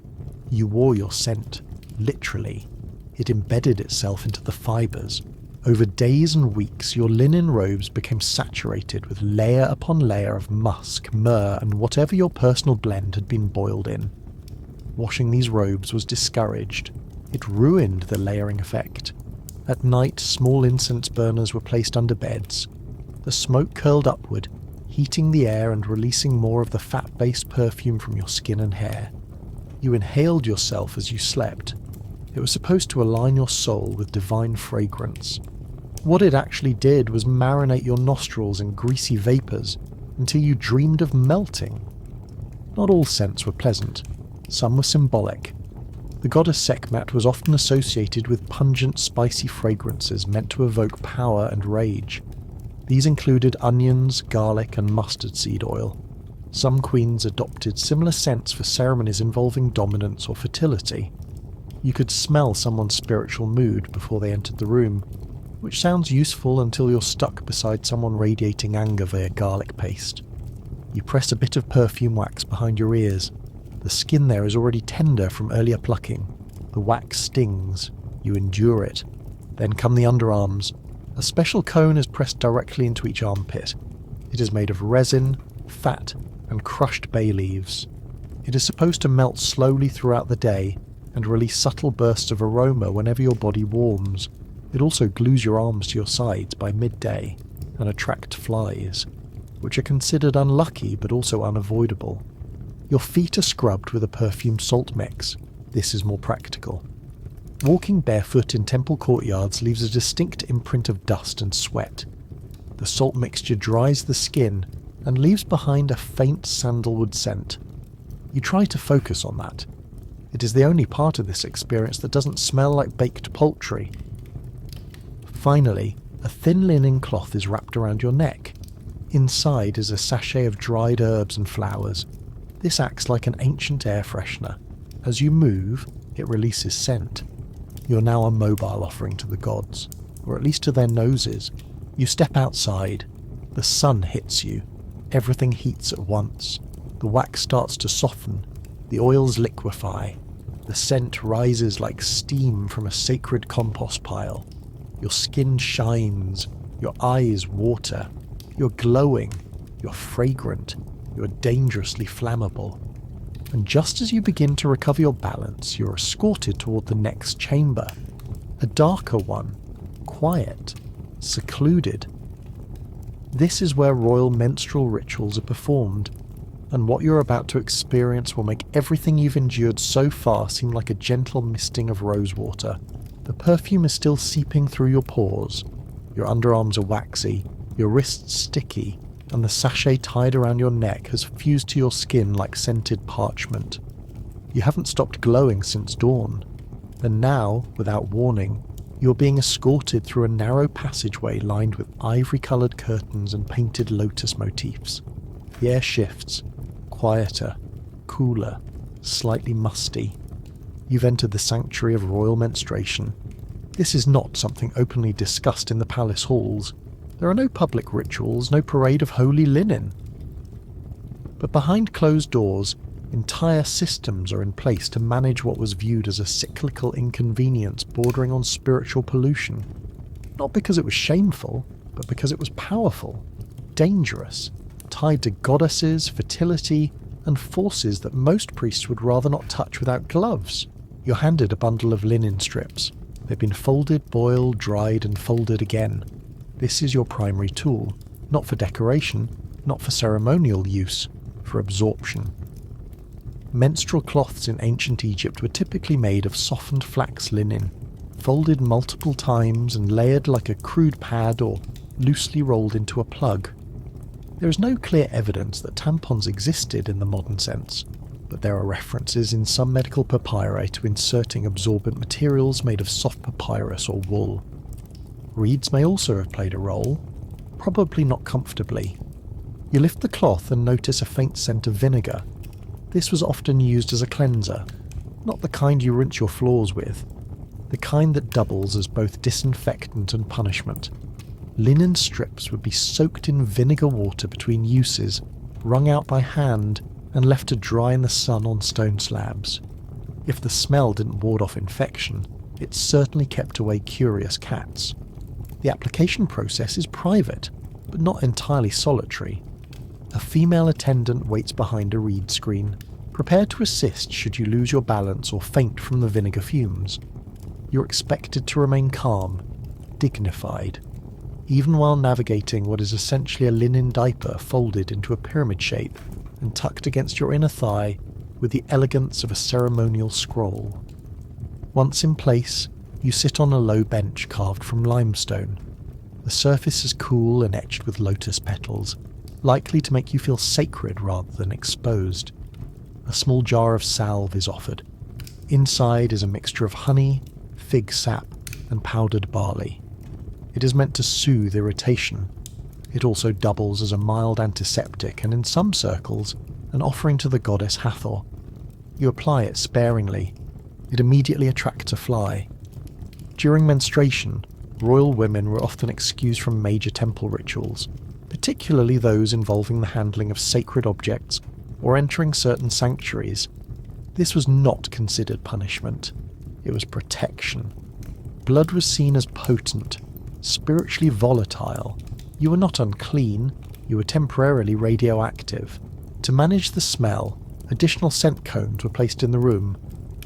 You wore your scent, literally. It embedded itself into the fibres. Over days and weeks, your linen robes became saturated with layer upon layer of musk, myrrh, and whatever your personal blend had been boiled in. Washing these robes was discouraged. It ruined the layering effect. At night, small incense burners were placed under beds. The smoke curled upward, heating the air and releasing more of the fat-based perfume from your skin and hair. You inhaled yourself as you slept. It was supposed to align your soul with divine fragrance. What it actually did was marinate your nostrils in greasy vapours until you dreamed of melting. Not all scents were pleasant. Some were symbolic. The goddess Sekhmet was often associated with pungent, spicy fragrances meant to evoke power and rage. These included onions, garlic, and mustard seed oil. Some queens adopted similar scents for ceremonies involving dominance or fertility. You could smell someone's spiritual mood before they entered the room, which sounds useful until you're stuck beside someone radiating anger via garlic paste. You press a bit of perfume wax behind your ears. The skin there is already tender from earlier plucking. The wax stings. You endure it. Then come the underarms. A special cone is pressed directly into each armpit. It is made of resin, fat, and crushed bay leaves. It is supposed to melt slowly throughout the day and release subtle bursts of aroma whenever your body warms. It also glues your arms to your sides by midday and attract flies, which are considered unlucky but also unavoidable. Your feet are scrubbed with a perfume salt mix. This is more practical. Walking barefoot in temple courtyards leaves a distinct imprint of dust and sweat. The salt mixture dries the skin and leaves behind a faint sandalwood scent. You try to focus on that. It is the only part of this experience that doesn't smell like baked poultry. Finally, a thin linen cloth is wrapped around your neck. Inside is a sachet of dried herbs and flowers. This acts like an ancient air freshener. As you move, it releases scent. You're now a mobile offering to the gods, or at least to their noses. You step outside. The sun hits you. Everything heats at once. The wax starts to soften. The oils liquefy. The scent rises like steam from a sacred compost pile. Your skin shines. Your eyes water. You're glowing. You're fragrant. You're dangerously flammable. And just as you begin to recover your balance, you're escorted toward the next chamber. A darker one. Quiet. Secluded. This is where royal menstrual rituals are performed, and what you're about to experience will make everything you've endured so far seem like a gentle misting of rosewater. The perfume is still seeping through your pores. Your underarms are waxy, your wrists sticky, and the sachet tied around your neck has fused to your skin like scented parchment. You haven't stopped glowing since dawn, and now, without warning, you're being escorted through a narrow passageway lined with ivory-coloured curtains and painted lotus motifs. The air shifts, quieter, cooler, slightly musty. You've entered the sanctuary of royal menstruation. This is not something openly discussed in the palace halls. There are no public rituals, no parade of holy linen. But behind closed doors, entire systems are in place to manage what was viewed as a cyclical inconvenience bordering on spiritual pollution. Not because it was shameful, but because it was powerful, dangerous, tied to goddesses, fertility, and forces that most priests would rather not touch without gloves. You're handed a bundle of linen strips. They've been folded, boiled, dried, and folded again. This is your primary tool, not for decoration, not for ceremonial use, for absorption. Menstrual cloths in ancient Egypt were typically made of softened flax linen, folded multiple times and layered like a crude pad or loosely rolled into a plug. There is no clear evidence that tampons existed in the modern sense, but there are references in some medical papyri to inserting absorbent materials made of soft papyrus or wool. Reeds may also have played a role, probably not comfortably. You lift the cloth and notice a faint scent of vinegar. This was often used as a cleanser, not the kind you rinse your floors with, the kind that doubles as both disinfectant and punishment. Linen strips would be soaked in vinegar water between uses, wrung out by hand, and left to dry in the sun on stone slabs. If the smell didn't ward off infection, it certainly kept away curious cats. The application process is private, but not entirely solitary. A female attendant waits behind a reed screen, prepared to assist should you lose your balance or faint from the vinegar fumes. You're expected to remain calm, dignified, even while navigating what is essentially a linen diaper folded into a pyramid shape and tucked against your inner thigh with the elegance of a ceremonial scroll. Once in place, you sit on a low bench carved from limestone. The surface is cool and etched with lotus petals, likely to make you feel sacred rather than exposed. A small jar of salve is offered. Inside is a mixture of honey, fig sap, and powdered barley. It is meant to soothe irritation. It also doubles as a mild antiseptic and, in some circles, an offering to the goddess Hathor. You apply it sparingly. It immediately attracts a fly. During menstruation, royal women were often excused from major temple rituals, particularly those involving the handling of sacred objects or entering certain sanctuaries. This was not considered punishment. It was protection. Blood was seen as potent, spiritually volatile. You were not unclean, you were temporarily radioactive. To manage the smell, additional scent cones were placed in the room.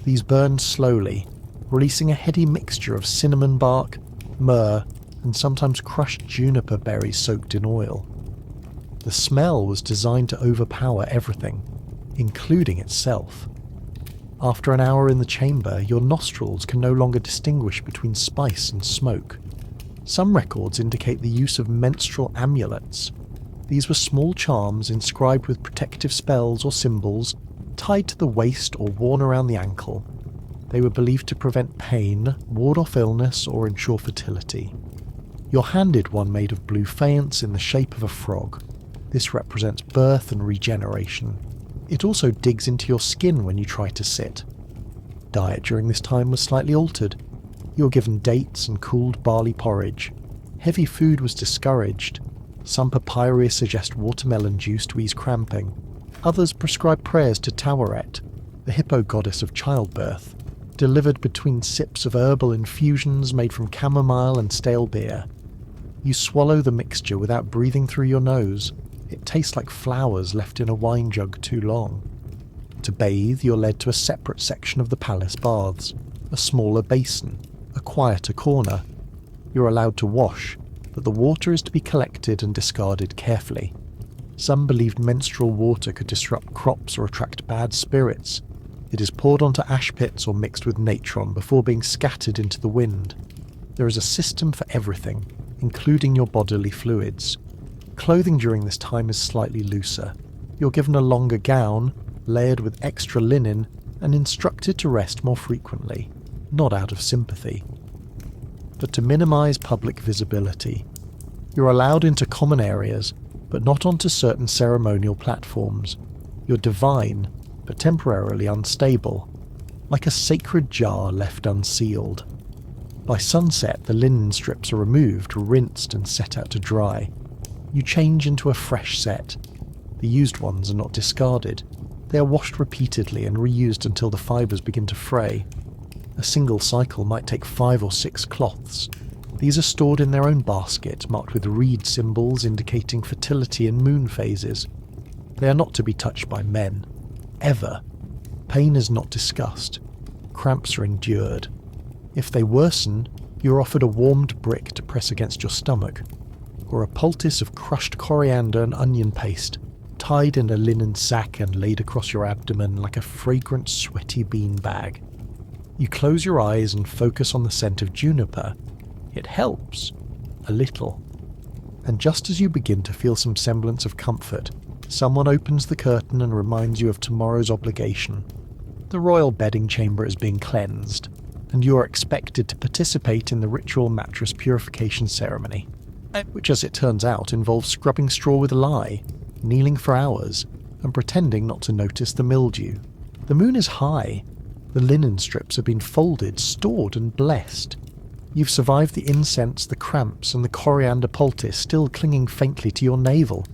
These burned slowly, releasing a heady mixture of cinnamon bark, myrrh, and sometimes crushed juniper berries soaked in oil. The smell was designed to overpower everything, including itself. After an hour in the chamber, your nostrils can no longer distinguish between spice and smoke. Some records indicate the use of menstrual amulets. These were small charms inscribed with protective spells or symbols tied to the waist or worn around the ankle. They were believed to prevent pain, ward off illness, or ensure fertility. You're handed one made of blue faience in the shape of a frog. This represents birth and regeneration. It also digs into your skin when you try to sit. Diet during this time was slightly altered. You were given dates and cooled barley porridge. Heavy food was discouraged. Some papyri suggest watermelon juice to ease cramping. Others prescribe prayers to Taweret, the hippo goddess of childbirth, delivered between sips of herbal infusions made from chamomile and stale beer. You swallow the mixture without breathing through your nose. It tastes like flowers left in a wine jug too long. To bathe, you're led to a separate section of the palace baths, a smaller basin, a quieter corner. You're allowed to wash, but the water is to be collected and discarded carefully. Some believed menstrual water could disrupt crops or attract bad spirits. It is poured onto ash pits or mixed with natron before being scattered into the wind. There is a system for everything, including your bodily fluids. Clothing during this time is slightly looser. You're given a longer gown, layered with extra linen, and instructed to rest more frequently, not out of sympathy, but to minimize public visibility. You're allowed into common areas, but not onto certain ceremonial platforms. You're divine, but temporarily unstable, like a sacred jar left unsealed. By sunset, the linen strips are removed, rinsed, and set out to dry. You change into a fresh set. The used ones are not discarded. They are washed repeatedly and reused until the fibres begin to fray. A single cycle might take 5 or 6 cloths. These are stored in their own basket, marked with reed symbols indicating fertility and moon phases. They are not to be touched by men. Ever. Pain is not discussed. Cramps are endured. If they worsen, you are offered a warmed brick to press against your stomach, or a poultice of crushed coriander and onion paste, tied in a linen sack and laid across your abdomen like a fragrant, sweaty bean bag. You close your eyes and focus on the scent of juniper. It helps. A little. And just as you begin to feel some semblance of comfort, someone opens the curtain and reminds you of tomorrow's obligation. The royal bedding chamber is being cleansed, and you are expected to participate in the ritual mattress purification ceremony, which, as it turns out, involves scrubbing straw with lye, kneeling for hours, and pretending not to notice the mildew. The moon is high. The linen strips have been folded, stored, and blessed. You've survived the incense, the cramps, and the coriander poultice still clinging faintly to your navel.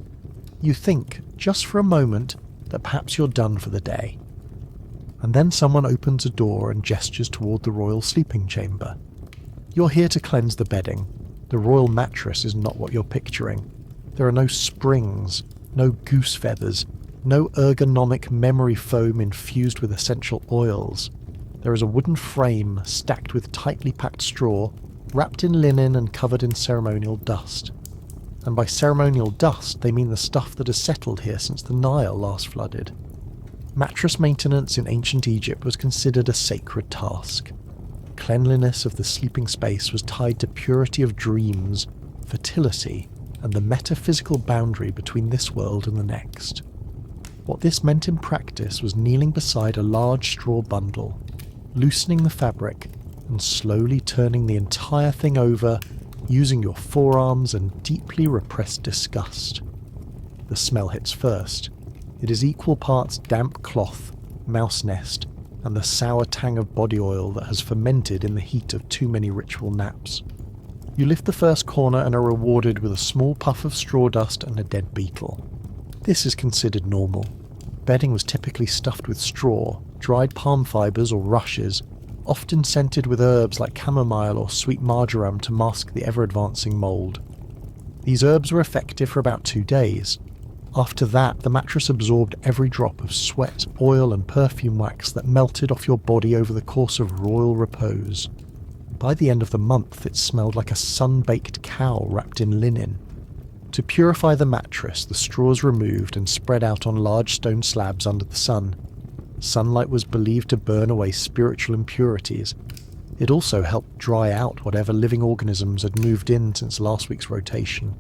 You think, just for a moment, that perhaps you're done for the day. And then someone opens a door and gestures toward the royal sleeping chamber. You're here to cleanse the bedding. The royal mattress is not what you're picturing. There are no springs, no goose feathers, no ergonomic memory foam infused with essential oils. There is a wooden frame stacked with tightly packed straw, wrapped in linen and covered in ceremonial dust. And by ceremonial dust, they mean the stuff that has settled here since the Nile last flooded. Mattress maintenance in ancient Egypt was considered a sacred task. Cleanliness of the sleeping space was tied to purity of dreams, fertility, and the metaphysical boundary between this world and the next. What this meant in practice was kneeling beside a large straw bundle, loosening the fabric, and slowly turning the entire thing over, using your forearms and deeply repressed disgust. The smell hits first. It is equal parts damp cloth, mouse nest, and the sour tang of body oil that has fermented in the heat of too many ritual naps. You lift the first corner and are rewarded with a small puff of straw dust and a dead beetle. This is considered normal. Bedding was typically stuffed with straw, dried palm fibres or rushes, often scented with herbs like chamomile or sweet marjoram to mask the ever-advancing mould. These herbs were effective for about 2 days. After that, the mattress absorbed every drop of sweat, oil and perfume wax that melted off your body over the course of royal repose. By the end of the month, it smelled like a sun-baked cow wrapped in linen. To purify the mattress, the straws removed and spread out on large stone slabs under the sun. Sunlight was believed to burn away spiritual impurities. It also helped dry out whatever living organisms had moved in since last week's rotation.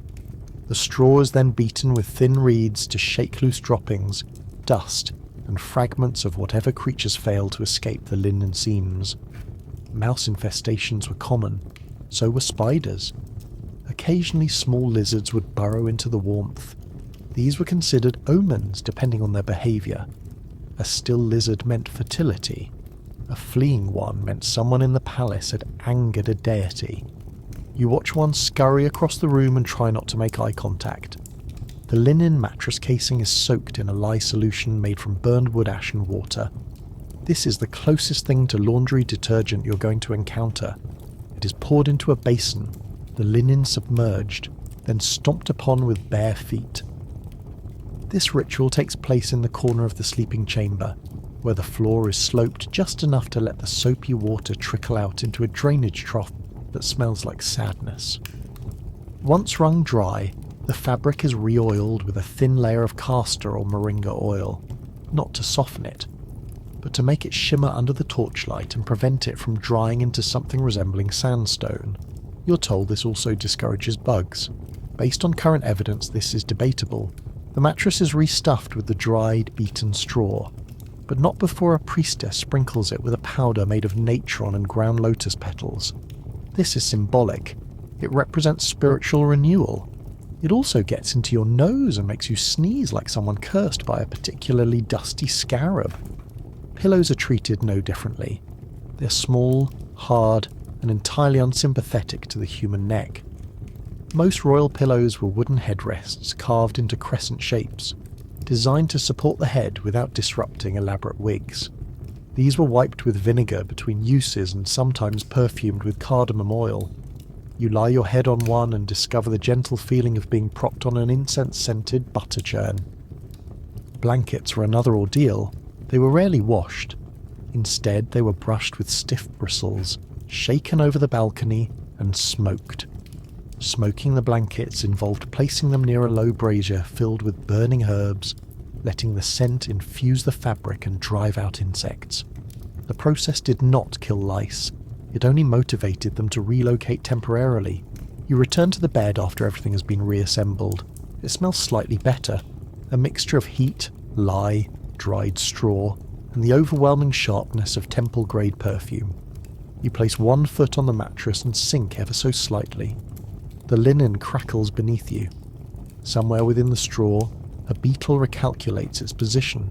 The straw is then beaten with thin reeds to shake loose droppings, dust, and fragments of whatever creatures fail to escape the linen seams. Mouse infestations were common, so were spiders. Occasionally small lizards would burrow into the warmth. These were considered omens depending on their behaviour. A still lizard meant fertility. A fleeing one meant someone in the palace had angered a deity. You watch one scurry across the room and try not to make eye contact. The linen mattress casing is soaked in a lye solution made from burned wood ash and water. This is the closest thing to laundry detergent you're going to encounter. It is poured into a basin, the linen submerged, then stomped upon with bare feet. This ritual takes place in the corner of the sleeping chamber, where the floor is sloped just enough to let the soapy water trickle out into a drainage trough that smells like sadness. Once wrung dry, the fabric is re-oiled with a thin layer of castor or moringa oil, not to soften it, but to make it shimmer under the torchlight and prevent it from drying into something resembling sandstone. You're told this also discourages bugs. Based on current evidence, this is debatable. The mattress is restuffed with the dried, beaten straw, but not before a priestess sprinkles it with a powder made of natron and ground lotus petals. This is symbolic. It represents spiritual renewal. It also gets into your nose and makes you sneeze like someone cursed by a particularly dusty scarab. Pillows are treated no differently. They're small, hard, and entirely unsympathetic to the human neck. Most royal pillows were wooden headrests carved into crescent shapes, designed to support the head without disrupting elaborate wigs. These were wiped with vinegar between uses and sometimes perfumed with cardamom oil. You lie your head on one and discover the gentle feeling of being propped on an incense-scented butter churn. Blankets were another ordeal. They were rarely washed. Instead, they were brushed with stiff bristles, shaken over the balcony, and smoked. Smoking the blankets involved placing them near a low brazier filled with burning herbs, letting the scent infuse the fabric and drive out insects. The process did not kill lice. It only motivated them to relocate temporarily. You return to the bed after everything has been reassembled. It smells slightly better, a mixture of heat, lye, dried straw, and the overwhelming sharpness of temple-grade perfume. You place one foot on the mattress and sink ever so slightly. The linen crackles beneath you. Somewhere within the straw, a beetle recalculates its position.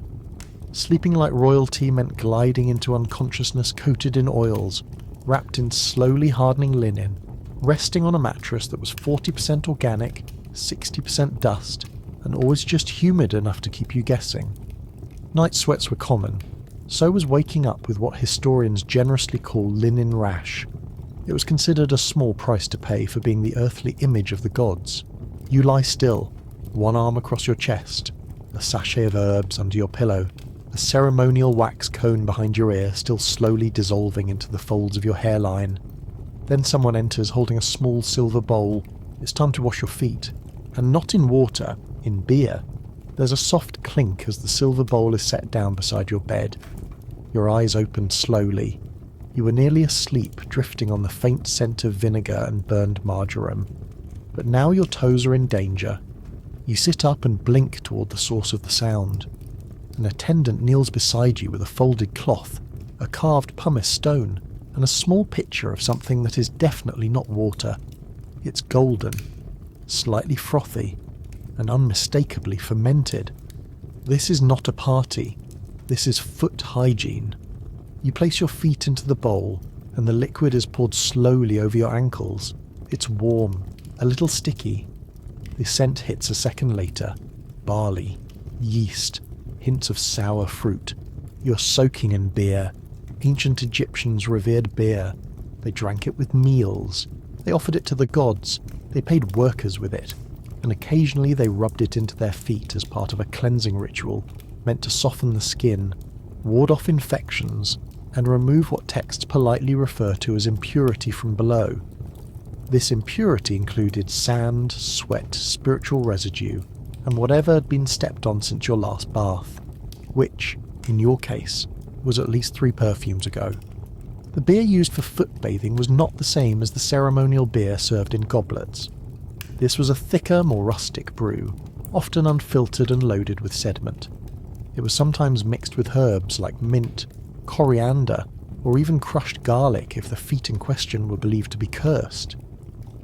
Sleeping like royalty meant gliding into unconsciousness coated in oils, wrapped in slowly hardening linen, resting on a mattress that was 40% organic, 60% dust, and always just humid enough to keep you guessing. Night sweats were common. So was waking up with what historians generously call linen rash. It was considered a small price to pay for being the earthly image of the gods. You lie still, one arm across your chest, a sachet of herbs under your pillow, a ceremonial wax cone behind your ear still slowly dissolving into the folds of your hairline. Then someone enters holding a small silver bowl. It's time to wash your feet. And not in water, in beer. There's a soft clink as the silver bowl is set down beside your bed. Your eyes open slowly. You were nearly asleep, drifting on the faint scent of vinegar and burned marjoram. But now your toes are in danger. You sit up and blink toward the source of the sound. An attendant kneels beside you with a folded cloth, a carved pumice stone, and a small pitcher of something that is definitely not water. It's golden, slightly frothy, and unmistakably fermented. This is not a party. This is foot hygiene. You place your feet into the bowl, and the liquid is poured slowly over your ankles. It's warm, a little sticky. The scent hits a second later. Barley, yeast, hints of sour fruit. You're soaking in beer. Ancient Egyptians revered beer. They drank it with meals. They offered it to the gods. They paid workers with it. And occasionally they rubbed it into their feet as part of a cleansing ritual meant to soften the skin, ward off infections, and remove what texts politely refer to as impurity from below. This impurity included sand, sweat, spiritual residue, and whatever had been stepped on since your last bath, which, in your case, was at least 3 perfumes ago. The beer used for foot bathing was not the same as the ceremonial beer served in goblets. This was a thicker, more rustic brew, often unfiltered and loaded with sediment. It was sometimes mixed with herbs like mint, coriander, or even crushed garlic if the feet in question were believed to be cursed.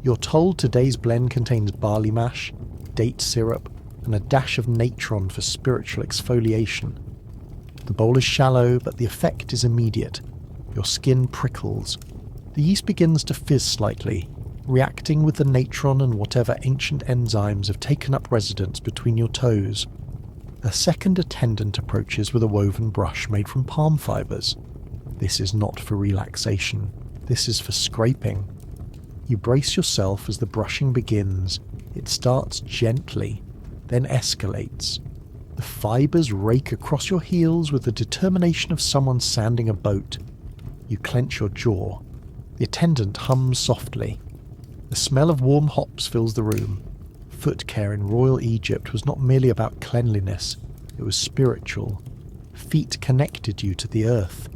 You're told today's blend contains barley mash, date syrup, and a dash of natron for spiritual exfoliation. The bowl is shallow, but the effect is immediate. Your skin prickles. The yeast begins to fizz slightly, reacting with the natron and whatever ancient enzymes have taken up residence between your toes. A second attendant approaches with a woven brush made from palm fibres. This is not for relaxation. This is for scraping. You brace yourself as the brushing begins. It starts gently, then escalates. The fibres rake across your heels with the determination of someone sanding a boat. You clench your jaw. The attendant hums softly. The smell of warm hops fills the room. Foot care in royal Egypt was not merely about cleanliness, it was spiritual. Feet connected you to the earth.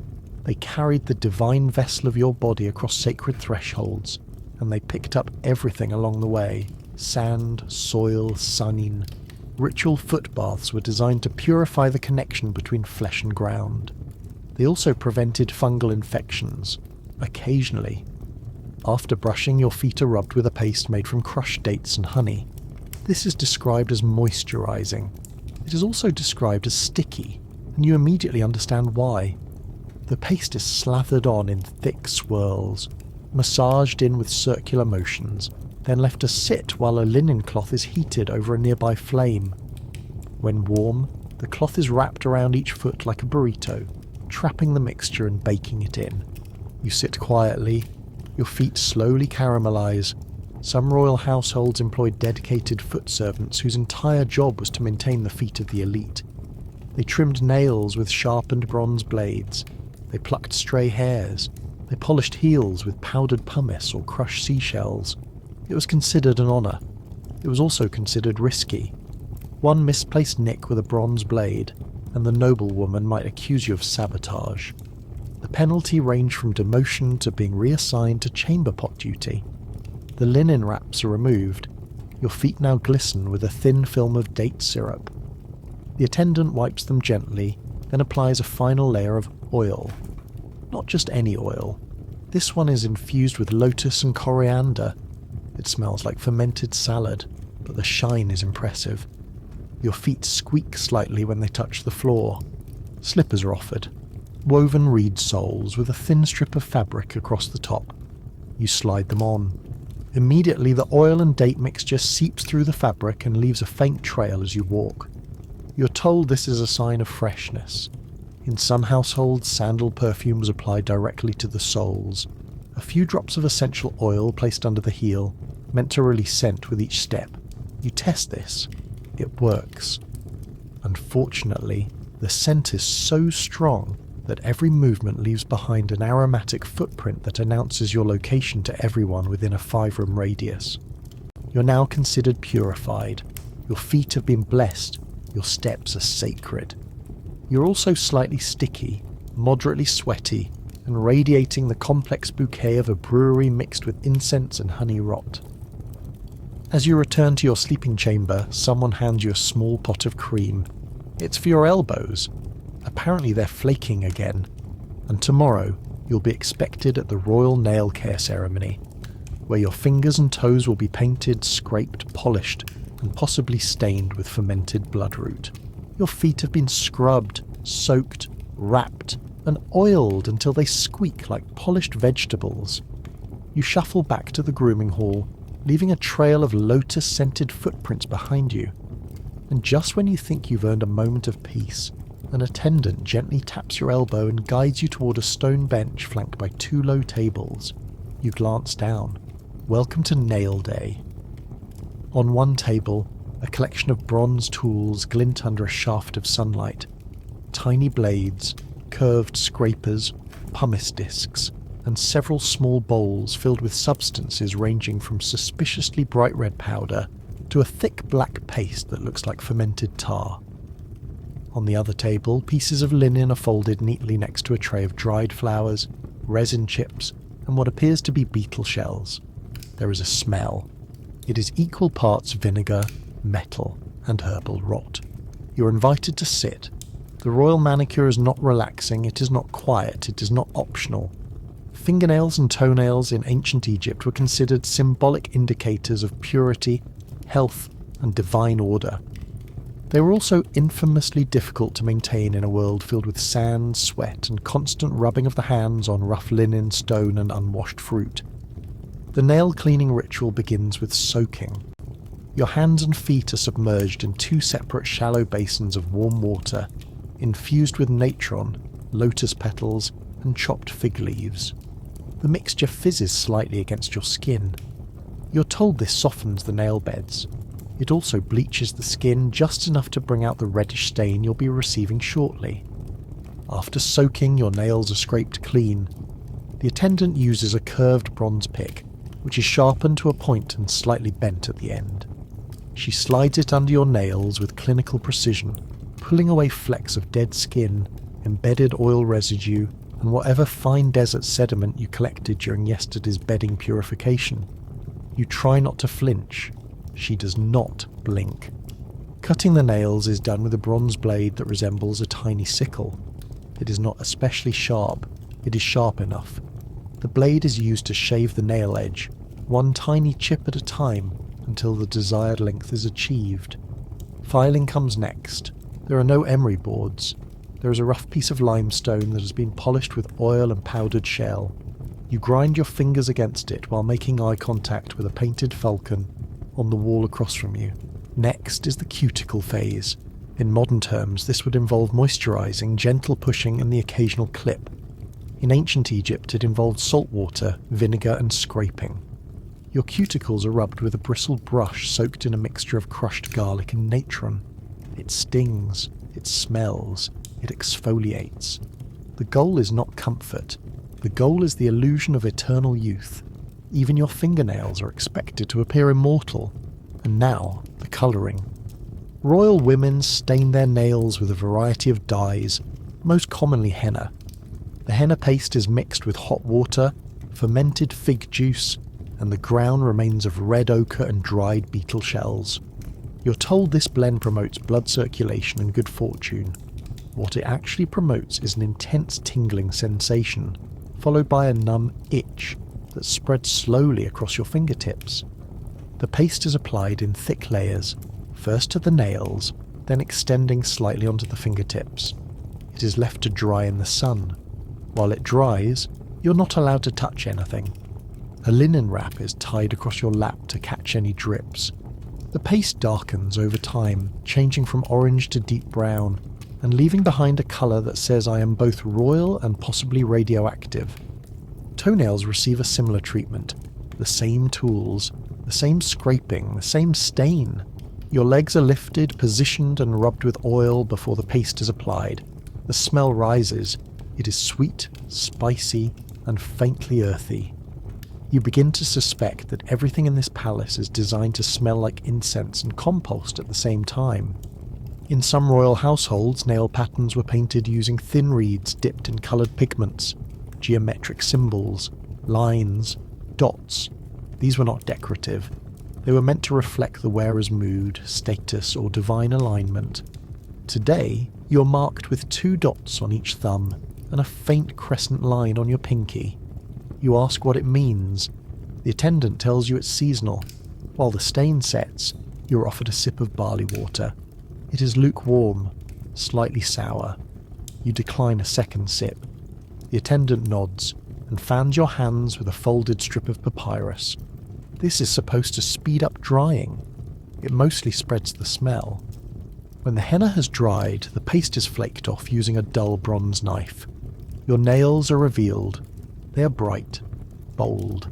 They carried the divine vessel of your body across sacred thresholds, and they picked up everything along the way: sand, soil, sunning. Ritual foot baths were designed to purify the connection between flesh and ground. They also prevented fungal infections, occasionally. After brushing, your feet are rubbed with a paste made from crushed dates and honey. This is described as moisturizing. It is also described as sticky, and you immediately understand why. The paste is slathered on in thick swirls, massaged in with circular motions, then left to sit while a linen cloth is heated over a nearby flame. When warm, the cloth is wrapped around each foot like a burrito, trapping the mixture and baking it in. You sit quietly. Your feet slowly caramelize. Some royal households employed dedicated foot servants whose entire job was to maintain the feet of the elite. They trimmed nails with sharpened bronze blades. They plucked stray hairs. They polished heels with powdered pumice or crushed seashells. It was considered an honour. It was also considered risky. One misplaced nick with a bronze blade, and the noblewoman might accuse you of sabotage. The penalty ranged from demotion to being reassigned to chamber pot duty. The linen wraps are removed. Your feet now glisten with a thin film of date syrup. The attendant wipes them gently, then applies a final layer of oil. Not just any oil. This one is infused with lotus and coriander. It smells like fermented salad, but the shine is impressive. Your feet squeak slightly when they touch the floor. Slippers are offered. Woven reed soles with a thin strip of fabric across the top. You slide them on. Immediately the oil and date mixture seeps through the fabric and leaves a faint trail as you walk. You're told this is a sign of freshness. In some households, sandal perfume was applied directly to the soles. A few drops of essential oil placed under the heel, meant to release scent with each step. You test this. It works. Unfortunately, the scent is so strong that every movement leaves behind an aromatic footprint that announces your location to everyone within a 5-room radius. You're now considered purified. Your feet have been blessed. Your steps are sacred. You're also slightly sticky, moderately sweaty, and radiating the complex bouquet of a brewery mixed with incense and honey rot. As you return to your sleeping chamber, someone hands you a small pot of cream. It's for your elbows. Apparently they're flaking again, and tomorrow you'll be expected at the royal nail care ceremony, where your fingers and toes will be painted, scraped, polished, and possibly stained with fermented bloodroot. Your feet have been scrubbed, soaked, wrapped, and oiled until they squeak like polished vegetables. You shuffle back to the grooming hall, leaving a trail of lotus-scented footprints behind you. And just when you think you've earned a moment of peace, an attendant gently taps your elbow and guides you toward a stone bench flanked by 2 low tables. You glance down. Welcome to Nail Day. On one table, a collection of bronze tools glint under a shaft of sunlight. Tiny blades, curved scrapers, pumice discs, and several small bowls filled with substances ranging from suspiciously bright red powder to a thick black paste that looks like fermented tar. On the other table, pieces of linen are folded neatly next to a tray of dried flowers, resin chips, and what appears to be beetle shells. There is a smell. It is equal parts vinegar, metal, and herbal rot. You're invited to sit. The royal manicure is not relaxing, it is not quiet, it is not optional. Fingernails and toenails in ancient Egypt were considered symbolic indicators of purity, health, and divine order. They were also infamously difficult to maintain in a world filled with sand, sweat, and constant rubbing of the hands on rough linen, stone, and unwashed fruit. The nail cleaning ritual begins with soaking. Your hands and feet are submerged in 2 separate shallow basins of warm water, infused with natron, lotus petals, and chopped fig leaves. The mixture fizzes slightly against your skin. You're told this softens the nail beds. It also bleaches the skin just enough to bring out the reddish stain you'll be receiving shortly. After soaking, your nails are scraped clean. The attendant uses a curved bronze pick, which is sharpened to a point and slightly bent at the end. She slides it under your nails with clinical precision, pulling away flecks of dead skin, embedded oil residue, and whatever fine desert sediment you collected during yesterday's bedding purification. You try not to flinch. She does not blink. Cutting the nails is done with a bronze blade that resembles a tiny sickle. It is not especially sharp, it is sharp enough. The blade is used to shave the nail edge, one tiny chip at a time, until the desired length is achieved. Filing comes next. There are no emery boards. There is a rough piece of limestone that has been polished with oil and powdered shell. You grind your fingers against it while making eye contact with a painted falcon on the wall across from you. Next is the cuticle phase. In modern terms, this would involve moisturizing, gentle pushing, and the occasional clip. In ancient Egypt, it involved salt water, vinegar, and scraping. Your cuticles are rubbed with a bristled brush soaked in a mixture of crushed garlic and natron. It stings, it smells, it exfoliates. The goal is not comfort. The goal is the illusion of eternal youth. Even your fingernails are expected to appear immortal. And now, the colouring. Royal women stain their nails with a variety of dyes, most commonly henna. The henna paste is mixed with hot water, fermented fig juice, and the ground remains of red ochre and dried beetle shells. You're told this blend promotes blood circulation and good fortune. What it actually promotes is an intense tingling sensation, followed by a numb itch that spreads slowly across your fingertips. The paste is applied in thick layers, first to the nails, then extending slightly onto the fingertips. It is left to dry in the sun. While it dries, you're not allowed to touch anything. A linen wrap is tied across your lap to catch any drips. The paste darkens over time, changing from orange to deep brown, and leaving behind a colour that says I am both royal and possibly radioactive. Toenails receive a similar treatment. The same tools, the same scraping, the same stain. Your legs are lifted, positioned, and rubbed with oil before the paste is applied. The smell rises. It is sweet, spicy, and faintly earthy. You begin to suspect that everything in this palace is designed to smell like incense and compost at the same time. In some royal households, nail patterns were painted using thin reeds dipped in coloured pigments, geometric symbols, lines, dots. These were not decorative. They were meant to reflect the wearer's mood, status, or divine alignment. Today, you're marked with 2 dots on each thumb and a faint crescent line on your pinky. You ask what it means. The attendant tells you it's seasonal. While the stain sets, you're offered a sip of barley water. It is lukewarm, slightly sour. You decline a second sip. The attendant nods and fans your hands with a folded strip of papyrus. This is supposed to speed up drying. It mostly spreads the smell. When the henna has dried, the paste is flaked off using a dull bronze knife. Your nails are revealed. They are bright, bold.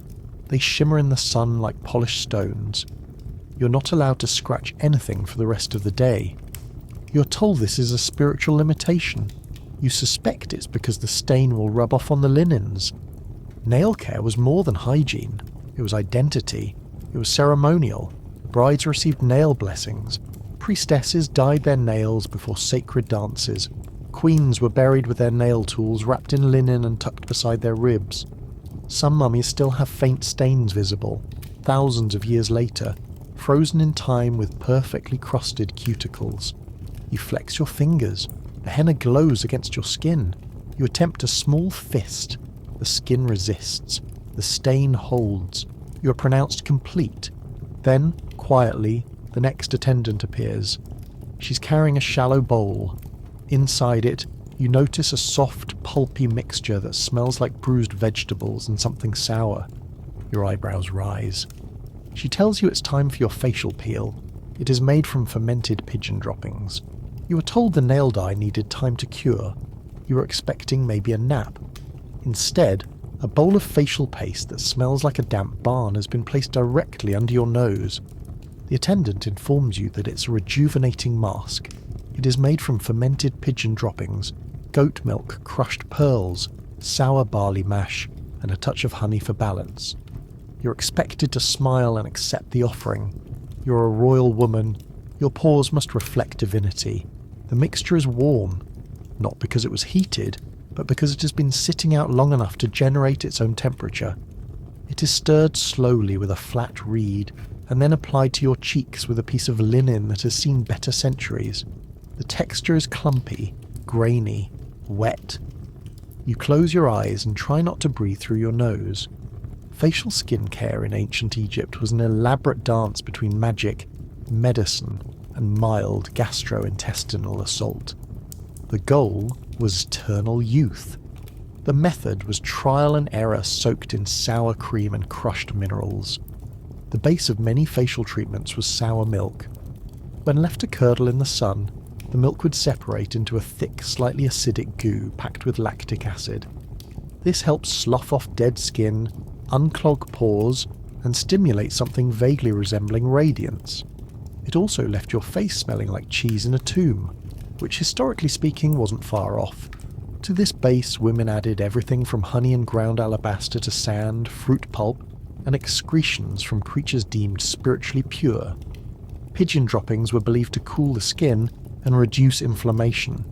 They shimmer in the sun like polished stones. You're not allowed to scratch anything for the rest of the day. You're told this is a spiritual limitation. You suspect it's because the stain will rub off on the linens. Nail care was more than hygiene. It was identity. It was ceremonial. Brides received nail blessings. Priestesses dyed their nails before sacred dances. Queens were buried with their nail tools wrapped in linen and tucked beside their ribs. Some mummies still have faint stains visible. thousands of years later, frozen in time with perfectly crusted cuticles. You flex your fingers. The henna glows against your skin. You attempt a small fist. The skin resists. The stain holds. You are pronounced complete. Then, quietly, the next attendant appears. She's carrying a shallow bowl. Inside it, you notice a soft, pulpy mixture that smells like bruised vegetables and something sour. Your eyebrows rise. She tells you it's time for your facial peel. It is made from fermented pigeon droppings. You were told the nail dye needed time to cure. You were expecting maybe a nap. Instead, a bowl of facial paste that smells like a damp barn has been placed directly under your nose. The attendant informs you that it's a rejuvenating mask. It is made from fermented pigeon droppings, goat milk, crushed pearls, sour barley mash, and a touch of honey for balance. You're expected to smile and accept the offering. You're a royal woman. Your pores must reflect divinity. The mixture is warm, not because it was heated, but because it has been sitting out long enough to generate its own temperature. It is stirred slowly with a flat reed, and then applied to your cheeks with a piece of linen that has seen better centuries. The texture is clumpy, grainy, wet. You close your eyes and try not to breathe through your nose. Facial skin care in ancient Egypt was an elaborate dance between magic, medicine, and mild gastrointestinal assault. The goal was eternal youth. The method was trial and error soaked in sour cream and crushed minerals. The base of many facial treatments was sour milk. When left to curdle in the sun, the milk would separate into a thick, slightly acidic goo packed with lactic acid. This helps slough off dead skin, unclog pores, and stimulate something vaguely resembling radiance. It also left your face smelling like cheese in a tomb, which historically speaking wasn't far off. To this base, women added everything from honey and ground alabaster to sand, fruit pulp, and excretions from creatures deemed spiritually pure. Pigeon droppings were believed to cool the skin and reduce inflammation.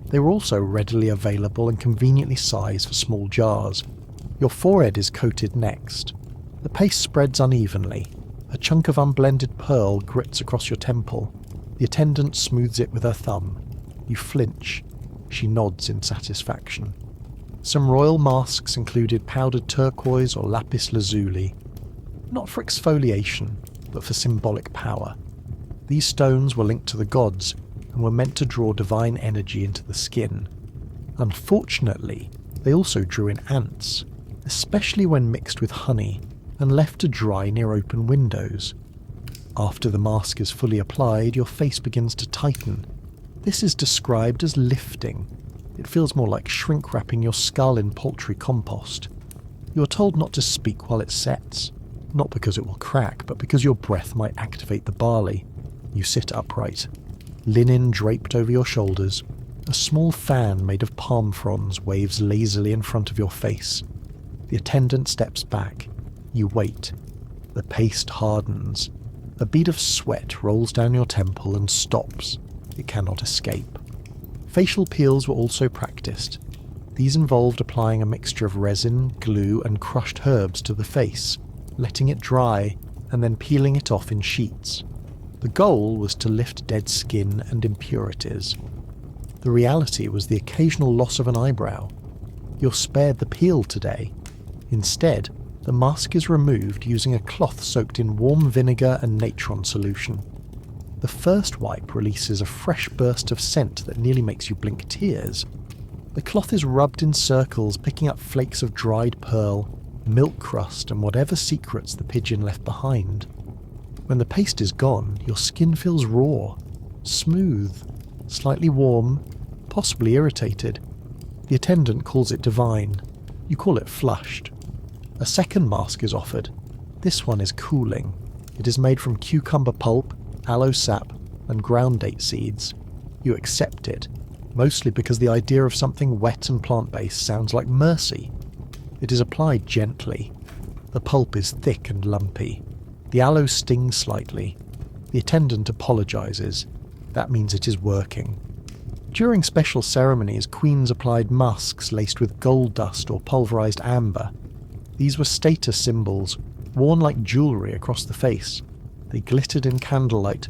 They were also readily available and conveniently sized for small jars. Your forehead is coated next. The paste spreads unevenly. A chunk of unblended pearl grits across your temple. The attendant smooths it with her thumb. You flinch. She nods in satisfaction. Some royal masks included powdered turquoise or lapis lazuli, not for exfoliation, but for symbolic power. These stones were linked to the gods and were meant to draw divine energy into the skin. Unfortunately, they also drew in ants, especially when mixed with honey and left to dry near open windows. After the mask is fully applied, your face begins to tighten. This is described as lifting. It feels more like shrink-wrapping your skull in poultry compost. You are told not to speak while it sets, not because it will crack, but because your breath might activate the barley. You sit upright, linen draped over your shoulders. A small fan made of palm fronds waves lazily in front of your face. The attendant steps back. You wait. The paste hardens. A bead of sweat rolls down your temple and stops. It cannot escape. Facial peels were also practiced. These involved applying a mixture of resin, glue, and crushed herbs to the face, letting it dry, and then peeling it off in sheets. The goal was to lift dead skin and impurities. The reality was the occasional loss of an eyebrow. You're spared the peel today. Instead, the mask is removed using a cloth soaked in warm vinegar and natron solution. The first wipe releases a fresh burst of scent that nearly makes you blink tears. The cloth is rubbed in circles, picking up flakes of dried pearl, milk crust, and whatever secrets the pigeon left behind. When the paste is gone, your skin feels raw, smooth, slightly warm, possibly irritated. The attendant calls it divine. You call it flushed. A second mask is offered. This one is cooling. It is made from cucumber pulp, aloe sap, and ground date seeds. You accept it, mostly because the idea of something wet and plant-based sounds like mercy. It is applied gently. The pulp is thick and lumpy. The aloe stings slightly. The attendant apologizes. That means it is working. During special ceremonies, queens applied musks laced with gold dust or pulverized amber. These were status symbols, Worn like jewellery across the face, they glittered in candlelight.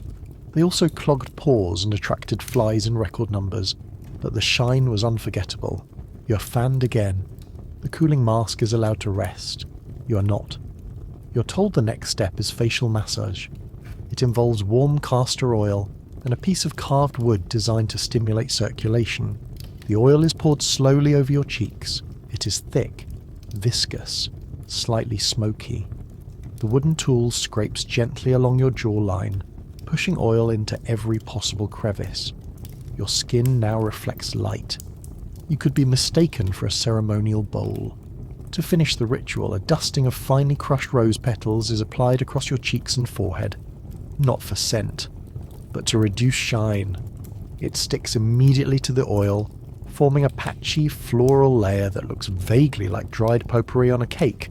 They also clogged pores and attracted flies in record numbers, but the shine was unforgettable. You're fanned again. The cooling mask is allowed to rest. You are not. You're told the next step is facial massage. It involves warm castor oil and a piece of carved wood designed to stimulate circulation. The oil is poured slowly over your cheeks. It is thick, viscous, slightly smoky. The wooden tool scrapes gently along your jawline, pushing oil into every possible crevice. Your skin now reflects light. You could be mistaken for a ceremonial bowl. To finish the ritual, a dusting of finely crushed rose petals is applied across your cheeks and forehead. Not for scent, but to reduce shine. It sticks immediately to the oil, forming a patchy floral layer that looks vaguely like dried potpourri on a cake.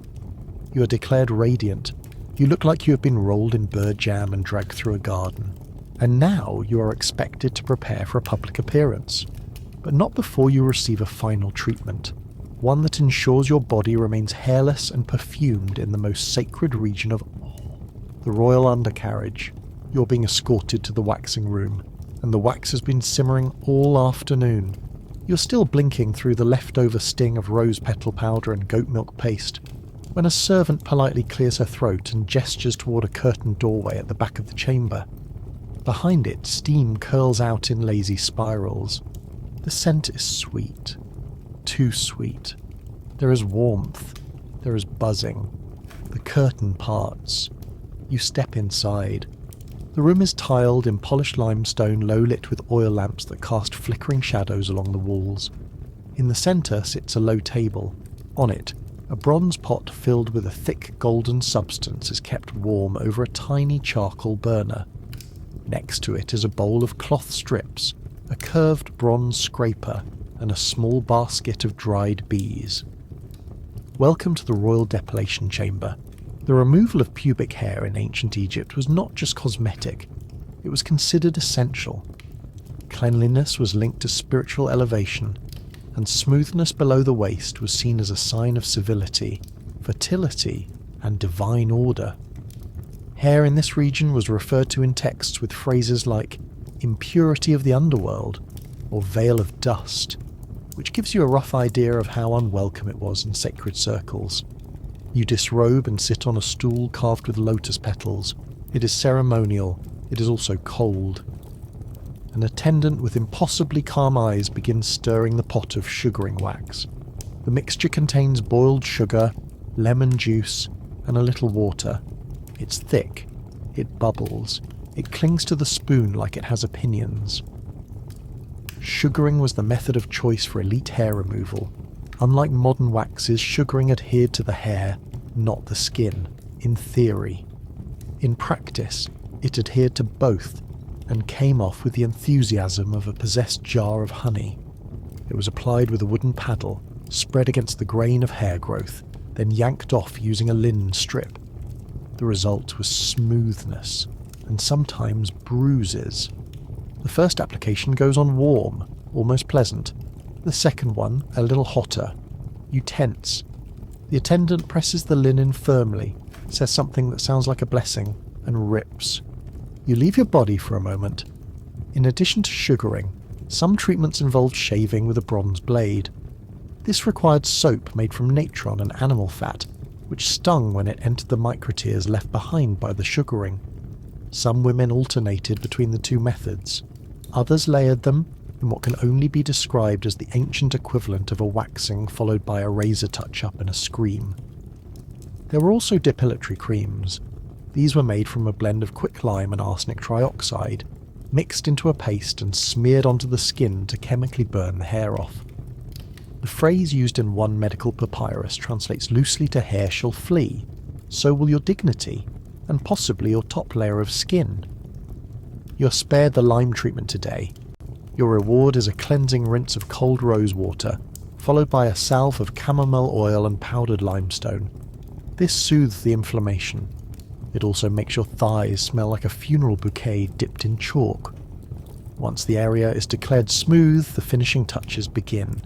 You are declared radiant. You look like you have been rolled in bird jam and dragged through a garden. And now you are expected to prepare for a public appearance. But not before you receive a final treatment, one that ensures your body remains hairless and perfumed in the most sacred region of all, the royal undercarriage. You're being escorted to the waxing room, and the wax has been simmering all afternoon. You're still blinking through the leftover sting of rose petal powder and goat milk paste, when a servant politely clears her throat and gestures toward a curtained doorway at the back of the chamber. Behind it, steam curls out in lazy spirals. The scent is sweet. Too sweet. There is warmth. There is buzzing. The curtain parts. You step inside. The room is tiled in polished limestone, low lit with oil lamps that cast flickering shadows along the walls. In the centre sits a low table. On it, a bronze pot filled with a thick golden substance is kept warm over a tiny charcoal burner. Next to it is a bowl of cloth strips, a curved bronze scraper, and a small basket of dried bees. Welcome to the royal depilation chamber. The removal of pubic hair in ancient Egypt was not just cosmetic, it was considered essential. Cleanliness was linked to spiritual elevation, and smoothness below the waist was seen as a sign of civility, fertility, and divine order. Hair in this region was referred to in texts with phrases like impurity of the underworld or veil of dust, which gives you a rough idea of how unwelcome it was in sacred circles. You disrobe and sit on a stool carved with lotus petals. It is ceremonial. It is also cold. An attendant with impossibly calm eyes begins stirring the pot of sugaring wax. The mixture contains boiled sugar, lemon juice, and a little water. It's thick. It bubbles. It clings to the spoon like it has opinions. Sugaring was the method of choice for elite hair removal. Unlike modern waxes, sugaring adhered to the hair, not the skin, in theory. In practice, it adhered to both, and came off with the enthusiasm of a possessed jar of honey. It was applied with a wooden paddle, spread against the grain of hair growth, then yanked off using a linen strip. The result was smoothness, and sometimes bruises. The first application goes on warm, almost pleasant. The second one, a little hotter. You tense. The attendant presses the linen firmly, says something that sounds like a blessing, and rips. You leave your body for a moment. In addition to sugaring, some treatments involved shaving with a bronze blade. This required soap made from natron and animal fat, which stung when it entered the microtears left behind by the sugaring. Some women alternated between the two methods. Others layered them in what can only be described as the ancient equivalent of a waxing followed by a razor touch-up and a scream. There were also depilatory creams. These were made from a blend of quicklime and arsenic trioxide, mixed into a paste and smeared onto the skin to chemically burn the hair off. The phrase used in one medical papyrus translates loosely to "hair shall flee," so will your dignity, and possibly your top layer of skin. You're spared the lime treatment today. Your reward is a cleansing rinse of cold rose water, followed by a salve of chamomile oil and powdered limestone. This soothes the inflammation. It also makes your thighs smell like a funeral bouquet dipped in chalk. Once the area is declared smooth, the finishing touches begin.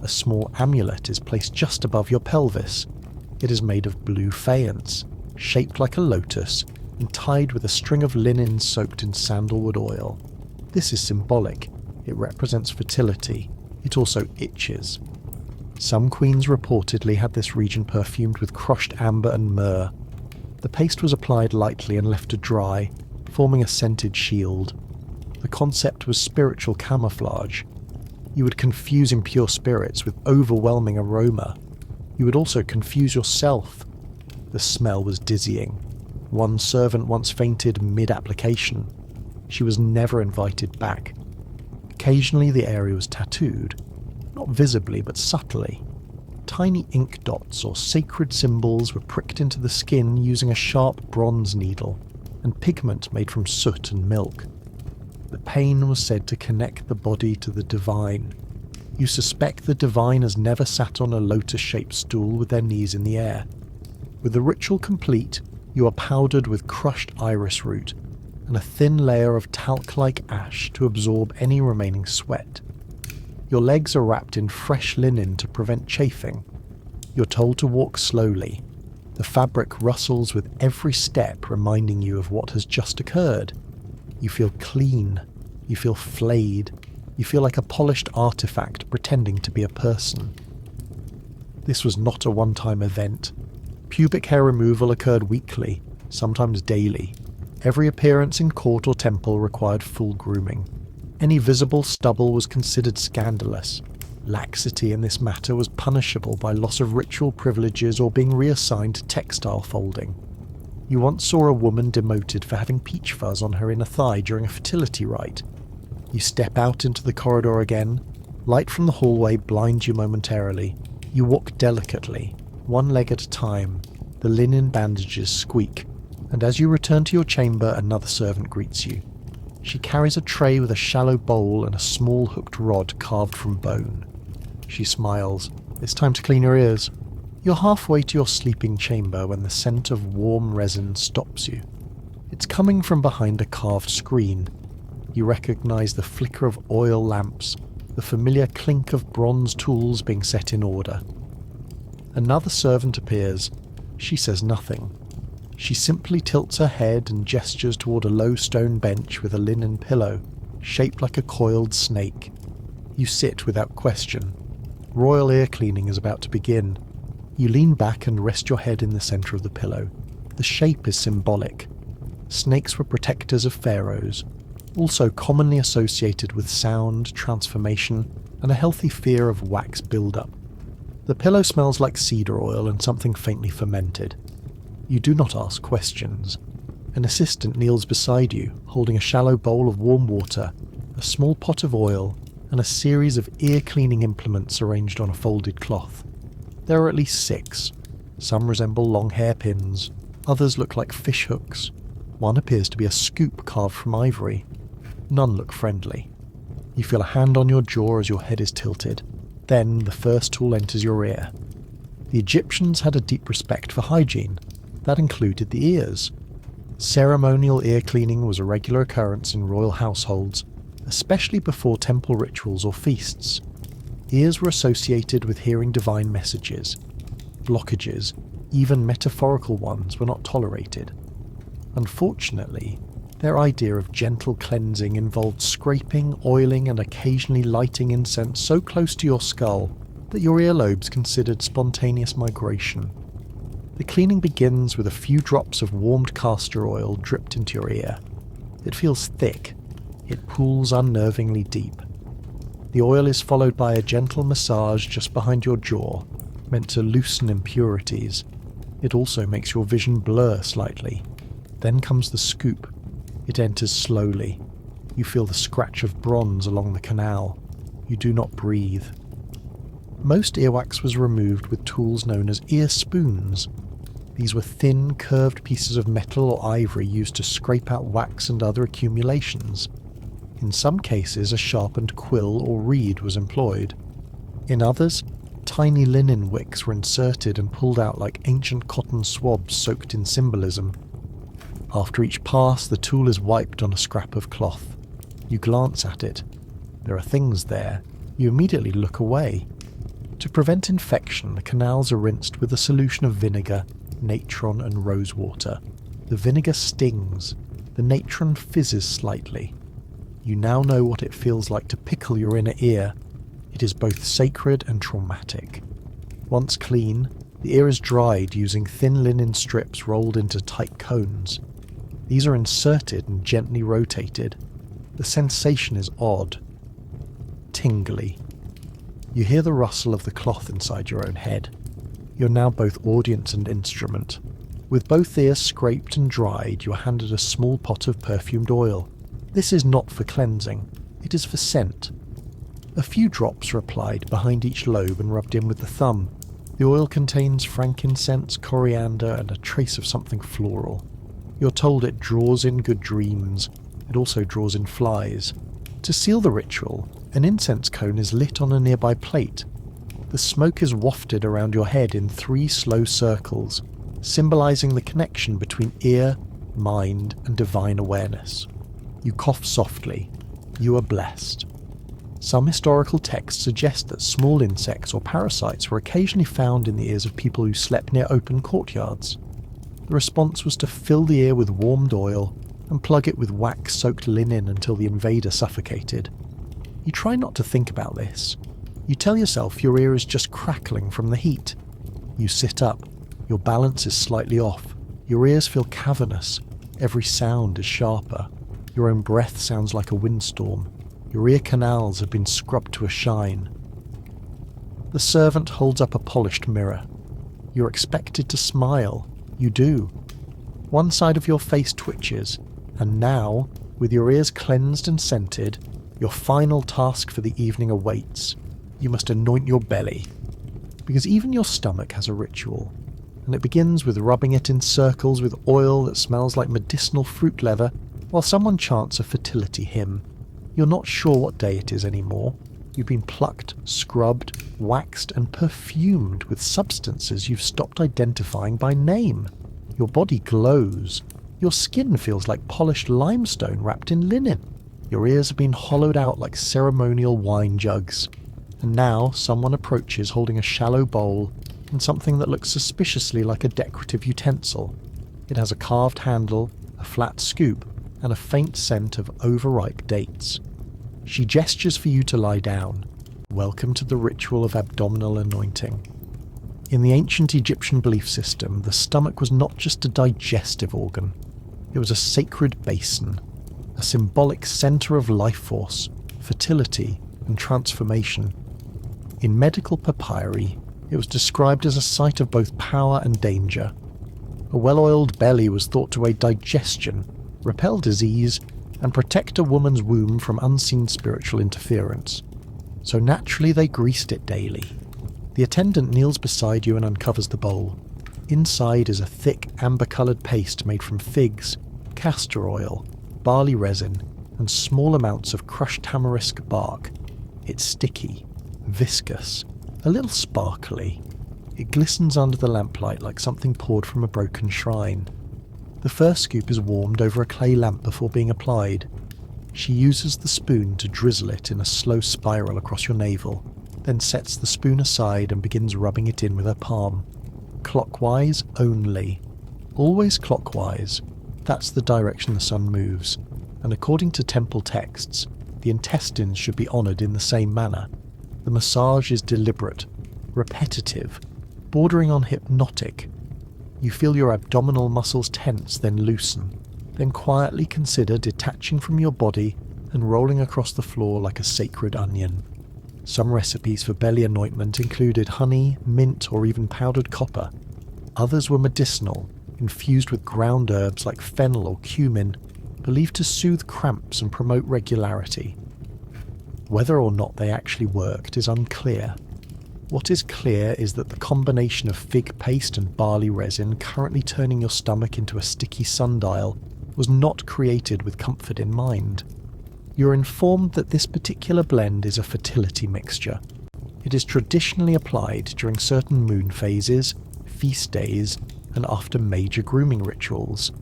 A small amulet is placed just above your pelvis. It is made of blue faience. shaped like a lotus and tied with a string of linen soaked in sandalwood oil. This is symbolic. It represents fertility. It also itches. Some queens reportedly had this region perfumed with crushed amber and myrrh. The paste was applied lightly and left to dry, forming a scented shield. The concept was spiritual camouflage. You would confuse impure spirits with overwhelming aroma. You would also confuse yourself. The smell was dizzying. One servant once fainted mid-application. She was never invited back. Occasionally the area was tattooed, not visibly but subtly. Tiny ink dots or sacred symbols were pricked into the skin using a sharp bronze needle, and pigment made from soot and milk. The pain was said to connect the body to the divine. You suspect the divine has never sat on a lotus-shaped stool with their knees in the air. With the ritual complete, you are powdered with crushed iris root and a thin layer of talc-like ash to absorb any remaining sweat. Your legs are wrapped in fresh linen to prevent chafing. You're told to walk slowly. The fabric rustles with every step, reminding you of what has just occurred. You feel clean. You feel flayed. You feel like a polished artifact pretending to be a person. This was not a one-time event. Pubic hair removal occurred weekly, sometimes daily. Every appearance in court or temple required full grooming. Any visible stubble was considered scandalous. Laxity in this matter was punishable by loss of ritual privileges or being reassigned to textile folding. You once saw a woman demoted for having peach fuzz on her inner thigh during a fertility rite. You step out into the corridor again. Light from the hallway blinds you momentarily. You walk delicately, one leg at a time. The linen bandages squeak, and as you return to your chamber, another servant greets you. She carries a tray with a shallow bowl and a small hooked rod carved from bone. She smiles. It's time to clean your ears. You're halfway to your sleeping chamber when the scent of warm resin stops you. It's coming from behind a carved screen. You recognize the flicker of oil lamps, the familiar clink of bronze tools being set in order. Another servant appears. She says nothing. She simply tilts her head and gestures toward a low stone bench with a linen pillow, shaped like a coiled snake. You sit without question. Royal ear cleaning is about to begin. You lean back and rest your head in the center of the pillow. The shape is symbolic. Snakes were protectors of pharaohs, also commonly associated with sound, transformation, and a healthy fear of wax buildup. The pillow smells like cedar oil and something faintly fermented. You do not ask questions. An assistant kneels beside you, holding a shallow bowl of warm water, a small pot of oil, and a series of ear-cleaning implements arranged on a folded cloth. There are at least 6. Some resemble long hairpins. Others look like fish hooks. One appears to be a scoop carved from ivory. None look friendly. You feel a hand on your jaw as your head is tilted. Then the first tool enters your ear. The Egyptians had a deep respect for hygiene. That included the ears. Ceremonial ear cleaning was a regular occurrence in royal households, especially before temple rituals or feasts. Ears were associated with hearing divine messages. Blockages, even metaphorical ones, were not tolerated. Unfortunately, their idea of gentle cleansing involved scraping, oiling, and occasionally lighting incense so close to your skull that your earlobes considered spontaneous migration. The cleaning begins with a few drops of warmed castor oil dripped into your ear. It feels thick. It pools unnervingly deep. The oil is followed by a gentle massage just behind your jaw, meant to loosen impurities. It also makes your vision blur slightly. Then comes the scoop. It enters slowly. You feel the scratch of bronze along the canal. You do not breathe. Most earwax was removed with tools known as ear spoons. These were thin, curved pieces of metal or ivory used to scrape out wax and other accumulations. In some cases, a sharpened quill or reed was employed. In others, tiny linen wicks were inserted and pulled out like ancient cotton swabs soaked in symbolism. After each pass, the tool is wiped on a scrap of cloth. You glance at it. There are things there. You immediately look away. To prevent infection, the canals are rinsed with a solution of vinegar, natron, and rosewater. The vinegar stings. The natron fizzes slightly. You now know what it feels like to pickle your inner ear. It is both sacred and traumatic. Once clean, the ear is dried using thin linen strips rolled into tight cones. These are inserted and gently rotated. The sensation is odd. Tingly. You hear the rustle of the cloth inside your own head. You're now both audience and instrument. With both ears scraped and dried, you're handed a small pot of perfumed oil. This is not for cleansing. It is for scent. A few drops are applied behind each lobe and rubbed in with the thumb. The oil contains frankincense, coriander, and a trace of something floral. You're told it draws in good dreams. It also draws in flies. To seal the ritual, an incense cone is lit on a nearby plate. The smoke is wafted around your head in 3 slow circles, symbolizing the connection between ear, mind, and divine awareness. You cough softly. You are blessed. Some historical texts suggest that small insects or parasites were occasionally found in the ears of people who slept near open courtyards. The response was to fill the ear with warmed oil and plug it with wax-soaked linen until the invader suffocated. You try not to think about this. You tell yourself your ear is just crackling from the heat. You sit up. Your balance is slightly off. Your ears feel cavernous. Every sound is sharper. Your own breath sounds like a windstorm. Your ear canals have been scrubbed to a shine. The servant holds up a polished mirror. You're expected to smile. You do. One side of your face twitches, and now, with your ears cleansed and scented, your final task for the evening awaits. You must anoint your belly. Because even your stomach has a ritual, and it begins with rubbing it in circles with oil that smells like medicinal fruit leather while someone chants a fertility hymn. You're not sure what day it is anymore. You've been plucked, scrubbed, waxed, and perfumed with substances you've stopped identifying by name. Your body glows. Your skin feels like polished limestone wrapped in linen. Your ears have been hollowed out like ceremonial wine jugs. And now someone approaches holding a shallow bowl and something that looks suspiciously like a decorative utensil. It has a carved handle, a flat scoop, and a faint scent of overripe dates. She gestures for you to lie down. Welcome to the ritual of abdominal anointing. In the ancient Egyptian belief system, the stomach was not just a digestive organ. It was a sacred basin, a symbolic centre of life force, fertility, and transformation. In medical papyri, it was described as a site of both power and danger. A well-oiled belly was thought to aid digestion, repel disease, and protect a woman's womb from unseen spiritual interference. So naturally they greased it daily. The attendant kneels beside you and uncovers the bowl. Inside is a thick, amber-coloured paste made from figs, castor oil, barley resin, and small amounts of crushed tamarisk bark. It's sticky, viscous, a little sparkly. It glistens under the lamplight like something poured from a broken shrine. The first scoop is warmed over a clay lamp before being applied. She uses the spoon to drizzle it in a slow spiral across your navel, then sets the spoon aside and begins rubbing it in with her palm. Clockwise only. Always clockwise. That's the direction the sun moves, and according to temple texts, the intestines should be honoured in the same manner. The massage is deliberate, repetitive, bordering on hypnotic. You feel your abdominal muscles tense, then loosen, then quietly consider detaching from your body and rolling across the floor like a sacred onion. Some recipes for belly anointment included honey, mint, or even powdered copper. Others were medicinal, infused with ground herbs like fennel or cumin, believed to soothe cramps and promote regularity. Whether or not they actually worked is unclear. What is clear is that the combination of fig paste and barley resin currently turning your stomach into a sticky sundial was not created with comfort in mind. You're informed that this particular blend is a fertility mixture. It is traditionally applied during certain moon phases, feast days, and after major grooming rituals.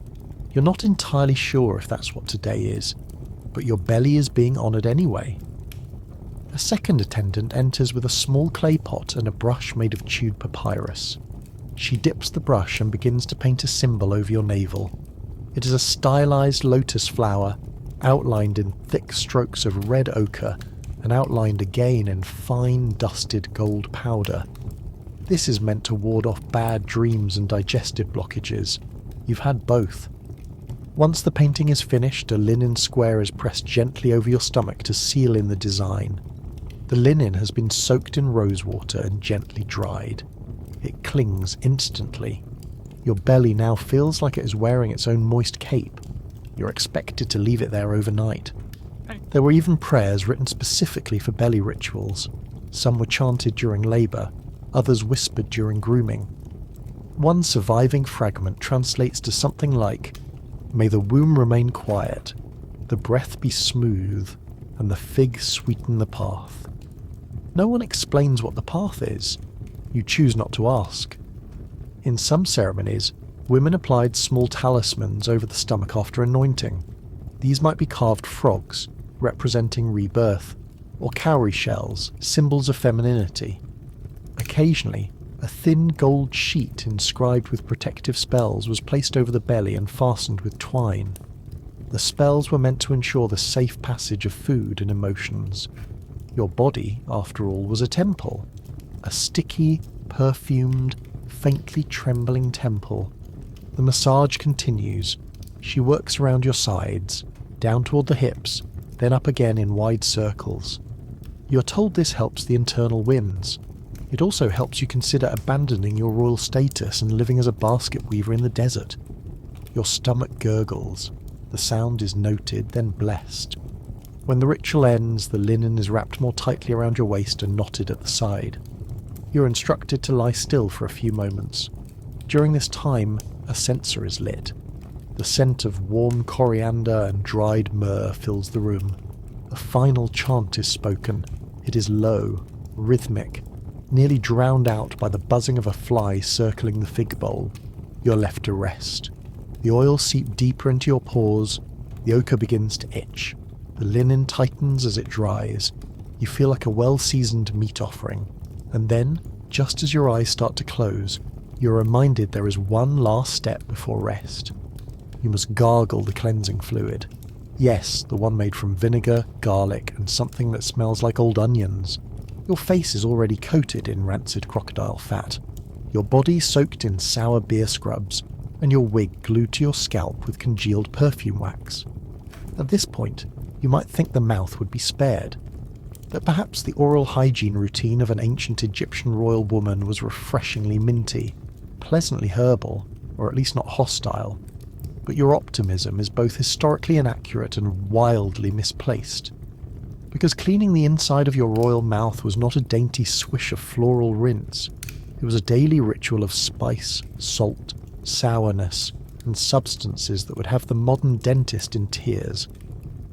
You're not entirely sure if that's what today is, but your belly is being honoured anyway. A second attendant enters with a small clay pot and a brush made of chewed papyrus. She dips the brush and begins to paint a symbol over your navel. It is a stylized lotus flower, outlined in thick strokes of red ochre and outlined again in fine dusted gold powder. This is meant to ward off bad dreams and digestive blockages. You've had both. Once the painting is finished, a linen square is pressed gently over your stomach to seal in the design. The linen has been soaked in rosewater and gently dried. It clings instantly. Your belly now feels like it is wearing its own moist cape. You're expected to leave it there overnight. There were even prayers written specifically for belly rituals. Some were chanted during labour, others whispered during grooming. One surviving fragment translates to something like, "May the womb remain quiet, the breath be smooth, and the fig sweeten the path." No one explains what the path is. You choose not to ask. In some ceremonies, women applied small talismans over the stomach after anointing. These might be carved frogs, representing rebirth, or cowrie shells, symbols of femininity. Occasionally, a thin gold sheet inscribed with protective spells was placed over the belly and fastened with twine. The spells were meant to ensure the safe passage of food and emotions. Your body, after all, was a temple. A sticky, perfumed, faintly trembling temple. The massage continues. She works around your sides, down toward the hips, then up again in wide circles. You're told this helps the internal winds. It also helps you consider abandoning your royal status and living as a basket weaver in the desert. Your stomach gurgles. The sound is noted, then blessed. When the ritual ends, the linen is wrapped more tightly around your waist and knotted at the side. You're instructed to lie still for a few moments. During this time, a censer is lit. The scent of warm coriander and dried myrrh fills the room. A final chant is spoken. It is low, rhythmic, nearly drowned out by the buzzing of a fly circling the fig bowl. You're left to rest. The oil seeps deeper into your pores. The ochre begins to itch. The linen tightens as it dries. You feel like a well-seasoned meat offering. And then, just as your eyes start to close, you're reminded there is one last step before rest. You must gargle the cleansing fluid. Yes, the one made from vinegar, garlic, and something that smells like old onions. Your face is already coated in rancid crocodile fat. Your body soaked in sour beer scrubs, and your wig glued to your scalp with congealed perfume wax. At this point, you might think the mouth would be spared. That perhaps the oral hygiene routine of an ancient Egyptian royal woman was refreshingly minty, pleasantly herbal, or at least not hostile. But your optimism is both historically inaccurate and wildly misplaced. Because cleaning the inside of your royal mouth was not a dainty swish of floral rinse. It was a daily ritual of spice, salt, sourness, and substances that would have the modern dentist in tears.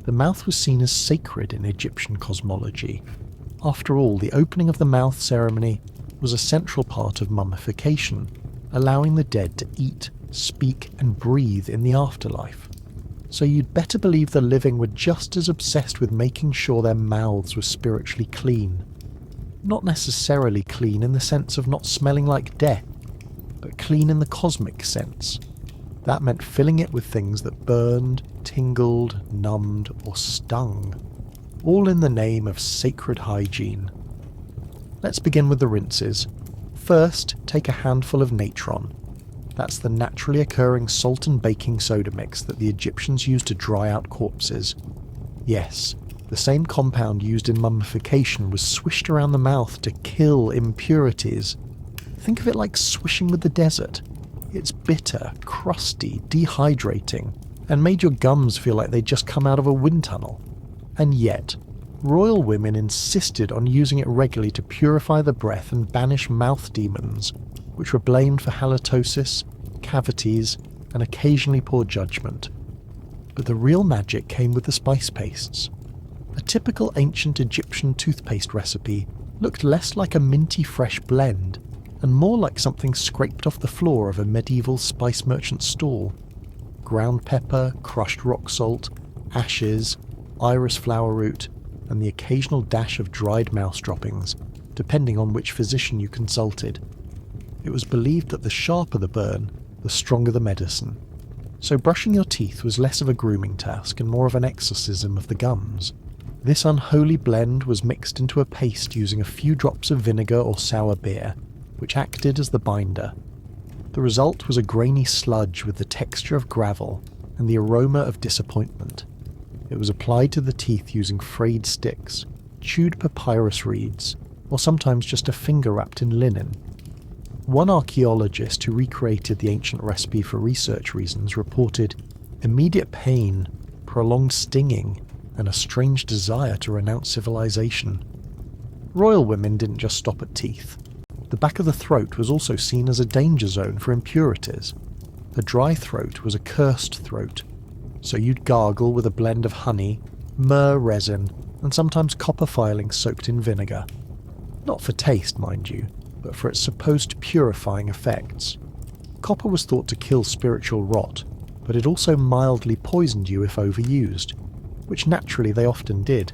The mouth was seen as sacred in Egyptian cosmology. After all, the opening of the mouth ceremony was a central part of mummification, allowing the dead to eat, speak, and breathe in the afterlife. So you'd better believe the living were just as obsessed with making sure their mouths were spiritually clean. Not necessarily clean in the sense of not smelling like death, but clean in the cosmic sense. That meant filling it with things that burned, tingled, numbed, or stung, all in the name of sacred hygiene. Let's begin with the rinses. First, take a handful of natron. That's the naturally occurring salt and baking soda mix that the Egyptians used to dry out corpses. Yes, the same compound used in mummification was swished around the mouth to kill impurities. Think of it like swishing with the desert. It's bitter, crusty, dehydrating, and made your gums feel like they'd just come out of a wind tunnel. And yet, royal women insisted on using it regularly to purify the breath and banish mouth demons, which were blamed for halitosis, cavities, and occasionally poor judgment. But the real magic came with the spice pastes. A typical ancient Egyptian toothpaste recipe looked less like a minty fresh blend, and more like something scraped off the floor of a medieval spice merchant stall. Ground pepper, crushed rock salt, ashes, iris flower root, and the occasional dash of dried mouse droppings, depending on which physician you consulted. It was believed that the sharper the burn, the stronger the medicine. So brushing your teeth was less of a grooming task and more of an exorcism of the gums. This unholy blend was mixed into a paste using a few drops of vinegar or sour beer, which acted as the binder. The result was a grainy sludge with the texture of gravel and the aroma of disappointment. It was applied to the teeth using frayed sticks, chewed papyrus reeds, or sometimes just a finger wrapped in linen. One archaeologist who recreated the ancient recipe for research reasons reported immediate pain, prolonged stinging, and a strange desire to renounce civilization. Royal women didn't just stop at teeth. The back of the throat was also seen as a danger zone for impurities. A dry throat was a cursed throat, so you'd gargle with a blend of honey, myrrh resin, and sometimes copper filings soaked in vinegar. Not for taste, mind you, but for its supposed purifying effects. Copper was thought to kill spiritual rot, but it also mildly poisoned you if overused, which naturally they often did.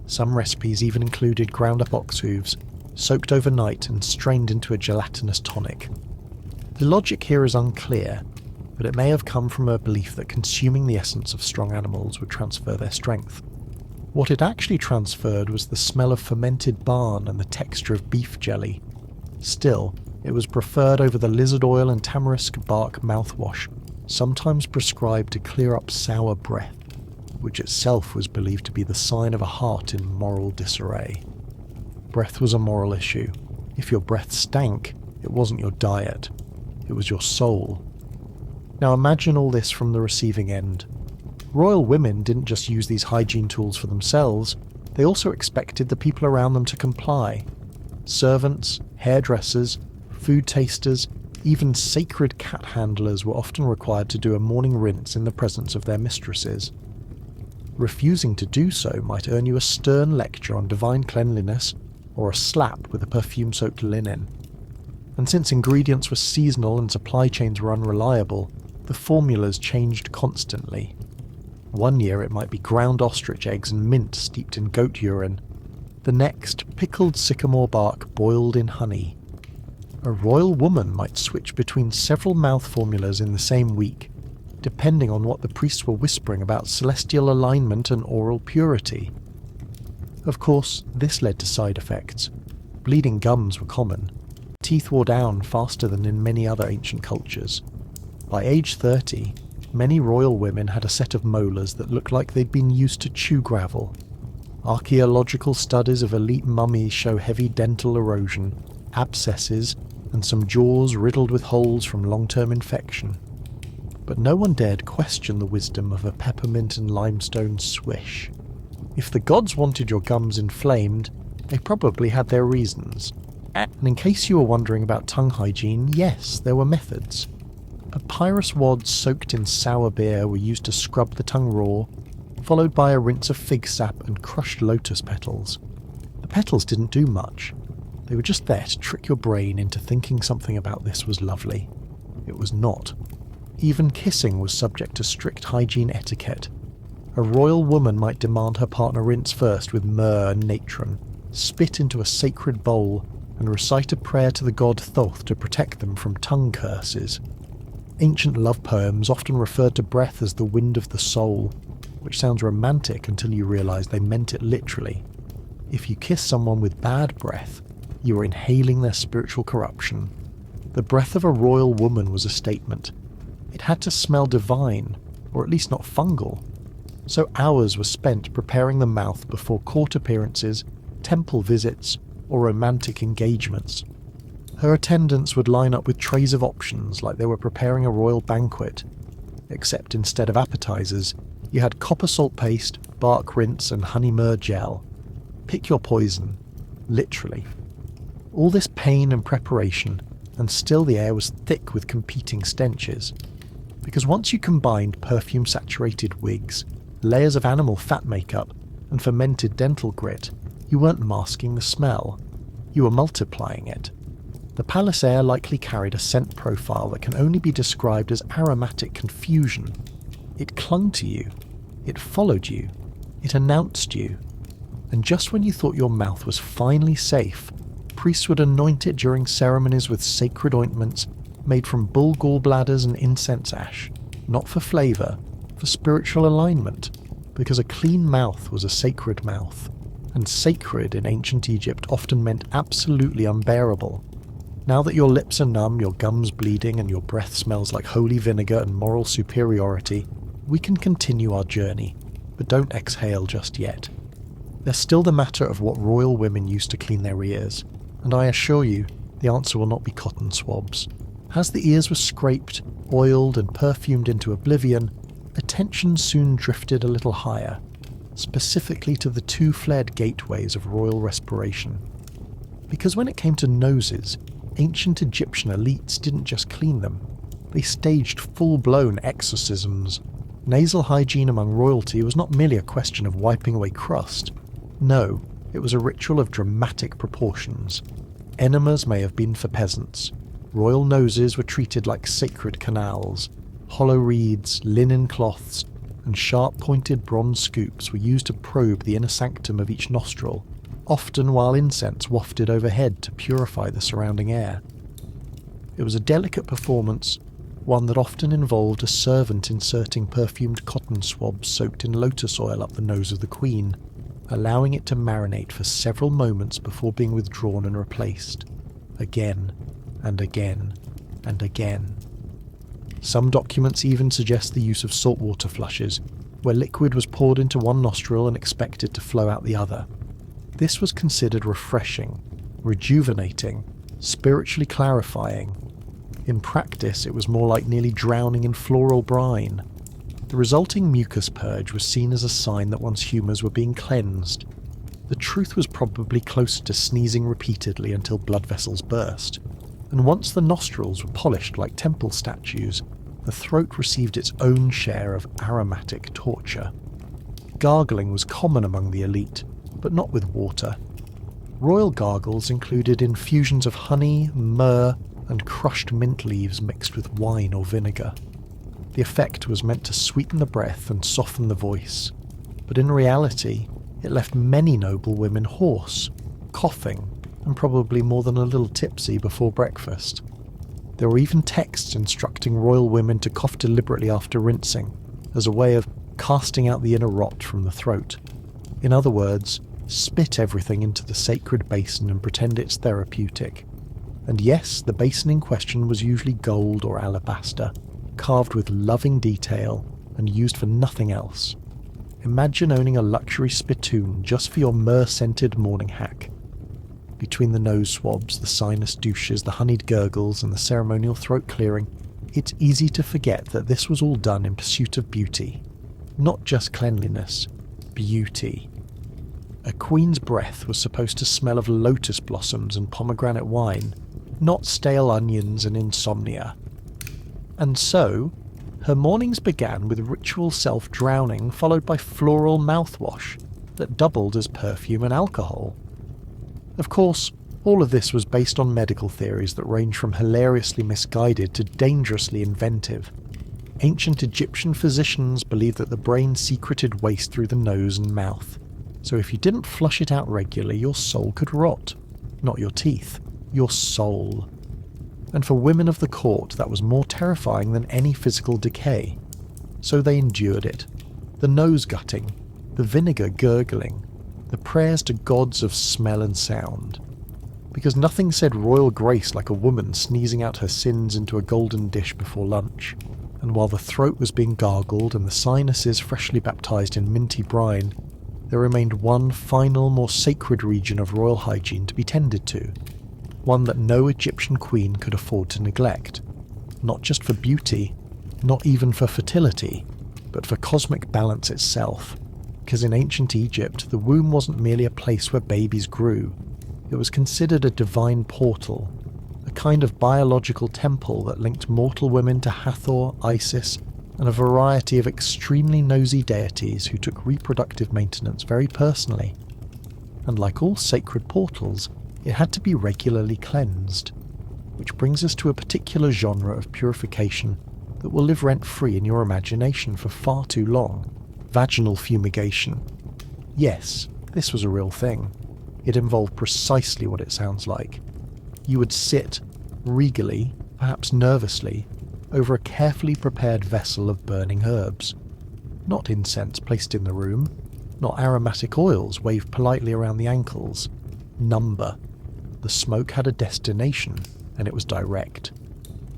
Some recipes even included ground up ox hooves, soaked overnight and strained into a gelatinous tonic. The logic here is unclear, but it may have come from a belief that consuming the essence of strong animals would transfer their strength. What it actually transferred was the smell of fermented barn and the texture of beef jelly. Still, it was preferred over the lizard oil and tamarisk bark mouthwash, sometimes prescribed to clear up sour breath, which itself was believed to be the sign of a heart in moral disarray. Breath was a moral issue. If your breath stank, it wasn't your diet, it was your soul. Now imagine all this from the receiving end. Royal women didn't just use these hygiene tools for themselves, they also expected the people around them to comply. Servants, hairdressers, food tasters, even sacred cat handlers were often required to do a morning rinse in the presence of their mistresses. Refusing to do so might earn you a stern lecture on divine cleanliness or a slap with a perfume-soaked linen. And since ingredients were seasonal and supply chains were unreliable, the formulas changed constantly. One year it might be ground ostrich eggs and mint steeped in goat urine. The next, pickled sycamore bark boiled in honey. A royal woman might switch between several mouth formulas in the same week, depending on what the priests were whispering about celestial alignment and oral purity. Of course, this led to side effects. Bleeding gums were common. Teeth wore down faster than in many other ancient cultures. By age 30, many royal women had a set of molars that looked like they'd been used to chew gravel. Archaeological studies of elite mummies show heavy dental erosion, abscesses, and some jaws riddled with holes from long-term infection. But no one dared question the wisdom of a peppermint and limestone swish. If the gods wanted your gums inflamed, they probably had their reasons. And in case you were wondering about tongue hygiene, yes, there were methods. Papyrus wads soaked in sour beer were used to scrub the tongue raw, followed by a rinse of fig sap and crushed lotus petals. The petals didn't do much. They were just there to trick your brain into thinking something about this was lovely. It was not. Even kissing was subject to strict hygiene etiquette. A royal woman might demand her partner rinse first with myrrh and natron, spit into a sacred bowl, and recite a prayer to the god Thoth to protect them from tongue curses. Ancient love poems often referred to breath as the wind of the soul, which sounds romantic until you realise they meant it literally. If you kiss someone with bad breath, you were inhaling their spiritual corruption. The breath of a royal woman was a statement. It had to smell divine, or at least not fungal. So hours were spent preparing the mouth before court appearances, temple visits, or romantic engagements. Her attendants would line up with trays of options like they were preparing a royal banquet, except instead of appetizers, you had copper salt paste, bark rinse, and honey myrrh gel. Pick your poison, literally. All this pain and preparation, and still the air was thick with competing stenches. Because once you combined perfume-saturated wigs, layers of animal fat makeup, and fermented dental grit, you weren't masking the smell, you were multiplying it. The palace air likely carried a scent profile that can only be described as aromatic confusion. It clung to you, it followed you, it announced you. And just when you thought your mouth was finally safe, Priests would anoint it during ceremonies with sacred ointments made from bull gallbladders and incense ash, not for flavour, for spiritual alignment, because a clean mouth was a sacred mouth, and sacred in ancient Egypt often meant absolutely unbearable. Now that your lips are numb, your gums bleeding, and your breath smells like holy vinegar and moral superiority, we can continue our journey, but don't exhale just yet. There's still the matter of what royal women used to clean their ears, and I assure you, the answer will not be cotton swabs. As the ears were scraped, oiled, and perfumed into oblivion, attention soon drifted a little higher, specifically to the two flared gateways of royal respiration. Because when it came to noses, ancient Egyptian elites didn't just clean them, they staged full-blown exorcisms. Nasal hygiene among royalty was not merely a question of wiping away crust. No, it was a ritual of dramatic proportions. Enemas may have been for peasants. Royal noses were treated like sacred canals. Hollow reeds, linen cloths, and sharp-pointed bronze scoops were used to probe the inner sanctum of each nostril, often while incense wafted overhead to purify the surrounding air. It was a delicate performance, one that often involved a servant inserting perfumed cotton swabs soaked in lotus oil up the nose of the queen, allowing it to marinate for several moments before being withdrawn and replaced, again and again and again. Some documents even suggest the use of saltwater flushes, where liquid was poured into one nostril and expected to flow out the other. This was considered refreshing, rejuvenating, spiritually clarifying. In practice, it was more like nearly drowning in floral brine. The resulting mucus purge was seen as a sign that one's humours were being cleansed. The truth was probably closer to sneezing repeatedly until blood vessels burst. And once the nostrils were polished like temple statues, the throat received its own share of aromatic torture. Gargling was common among the elite, but not with water. Royal gargles included infusions of honey, myrrh, and crushed mint leaves mixed with wine or vinegar. The effect was meant to sweeten the breath and soften the voice, but in reality, it left many noble women hoarse, coughing, and probably more than a little tipsy before breakfast. There were even texts instructing royal women to cough deliberately after rinsing, as a way of casting out the inner rot from the throat. In other words, spit everything into the sacred basin and pretend it's therapeutic. And yes, the basin in question was usually gold or alabaster, carved with loving detail and used for nothing else. Imagine owning a luxury spittoon just for your myrrh-scented morning hack. Between the nose swabs, the sinus douches, the honeyed gurgles, and the ceremonial throat clearing, it's easy to forget that this was all done in pursuit of beauty. Not just cleanliness, beauty. A queen's breath was supposed to smell of lotus blossoms and pomegranate wine, not stale onions and insomnia. And so, her mornings began with ritual self-drowning followed by floral mouthwash that doubled as perfume and alcohol. Of course, all of this was based on medical theories that range from hilariously misguided to dangerously inventive. Ancient Egyptian physicians believed that the brain secreted waste through the nose and mouth, so if you didn't flush it out regularly, your soul could rot. Not your teeth, your soul. And for women of the court, that was more terrifying than any physical decay. So they endured it. The nose gutting, the vinegar gurgling, the prayers to gods of smell and sound. Because nothing said royal grace like a woman sneezing out her sins into a golden dish before lunch. And while the throat was being gargled and the sinuses freshly baptized in minty brine, there remained one final, more sacred region of royal hygiene to be tended to. One that no Egyptian queen could afford to neglect. Not just for beauty, not even for fertility, but for cosmic balance itself. Because in ancient Egypt, the womb wasn't merely a place where babies grew. It was considered a divine portal, a kind of biological temple that linked mortal women to Hathor, Isis, and a variety of extremely nosy deities who took reproductive maintenance very personally. And like all sacred portals, it had to be regularly cleansed. Which brings us to a particular genre of purification that will live rent-free in your imagination for far too long. Vaginal fumigation. Yes, this was a real thing. It involved precisely what it sounds like. You would sit, regally, perhaps nervously, over a carefully prepared vessel of burning herbs. Not incense placed in the room, not aromatic oils waved politely around the ankles. Number. The smoke had a destination, and it was direct.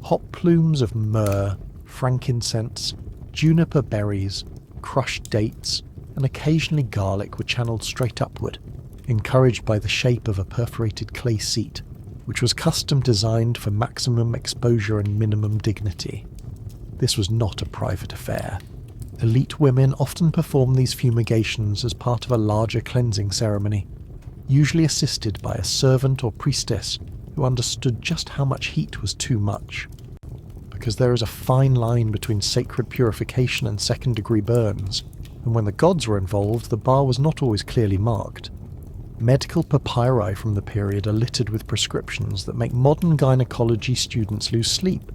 Hot plumes of myrrh, frankincense, juniper berries, crushed dates, and occasionally garlic were channeled straight upward, encouraged by the shape of a perforated clay seat, which was custom designed for maximum exposure and minimum dignity. This was not a private affair. Elite women often performed these fumigations as part of a larger cleansing ceremony, usually assisted by a servant or priestess who understood just how much heat was too much. Because there is a fine line between sacred purification and second-degree burns, and when the gods were involved, the bar was not always clearly marked. Medical papyri from the period are littered with prescriptions that make modern gynecology students lose sleep.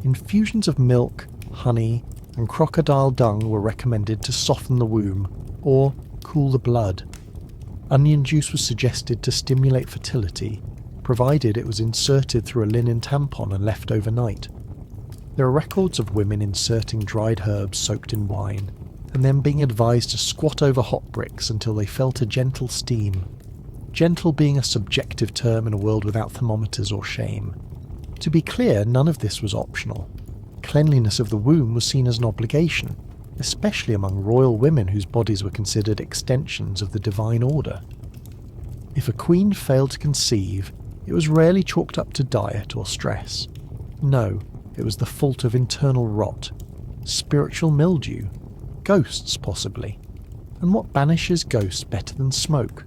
Infusions of milk, honey, and crocodile dung were recommended to soften the womb, or cool the blood. Onion juice was suggested to stimulate fertility, provided it was inserted through a linen tampon and left overnight. There are records of women inserting dried herbs soaked in wine, and then being advised to squat over hot bricks until they felt a gentle steam. Gentle being a subjective term in a world without thermometers or shame. To be clear, none of this was optional. Cleanliness of the womb was seen as an obligation, especially among royal women whose bodies were considered extensions of the divine order. If a queen failed to conceive, it was rarely chalked up to diet or stress. No, it was the fault of internal rot, spiritual mildew, ghosts possibly. And what banishes ghosts better than smoke?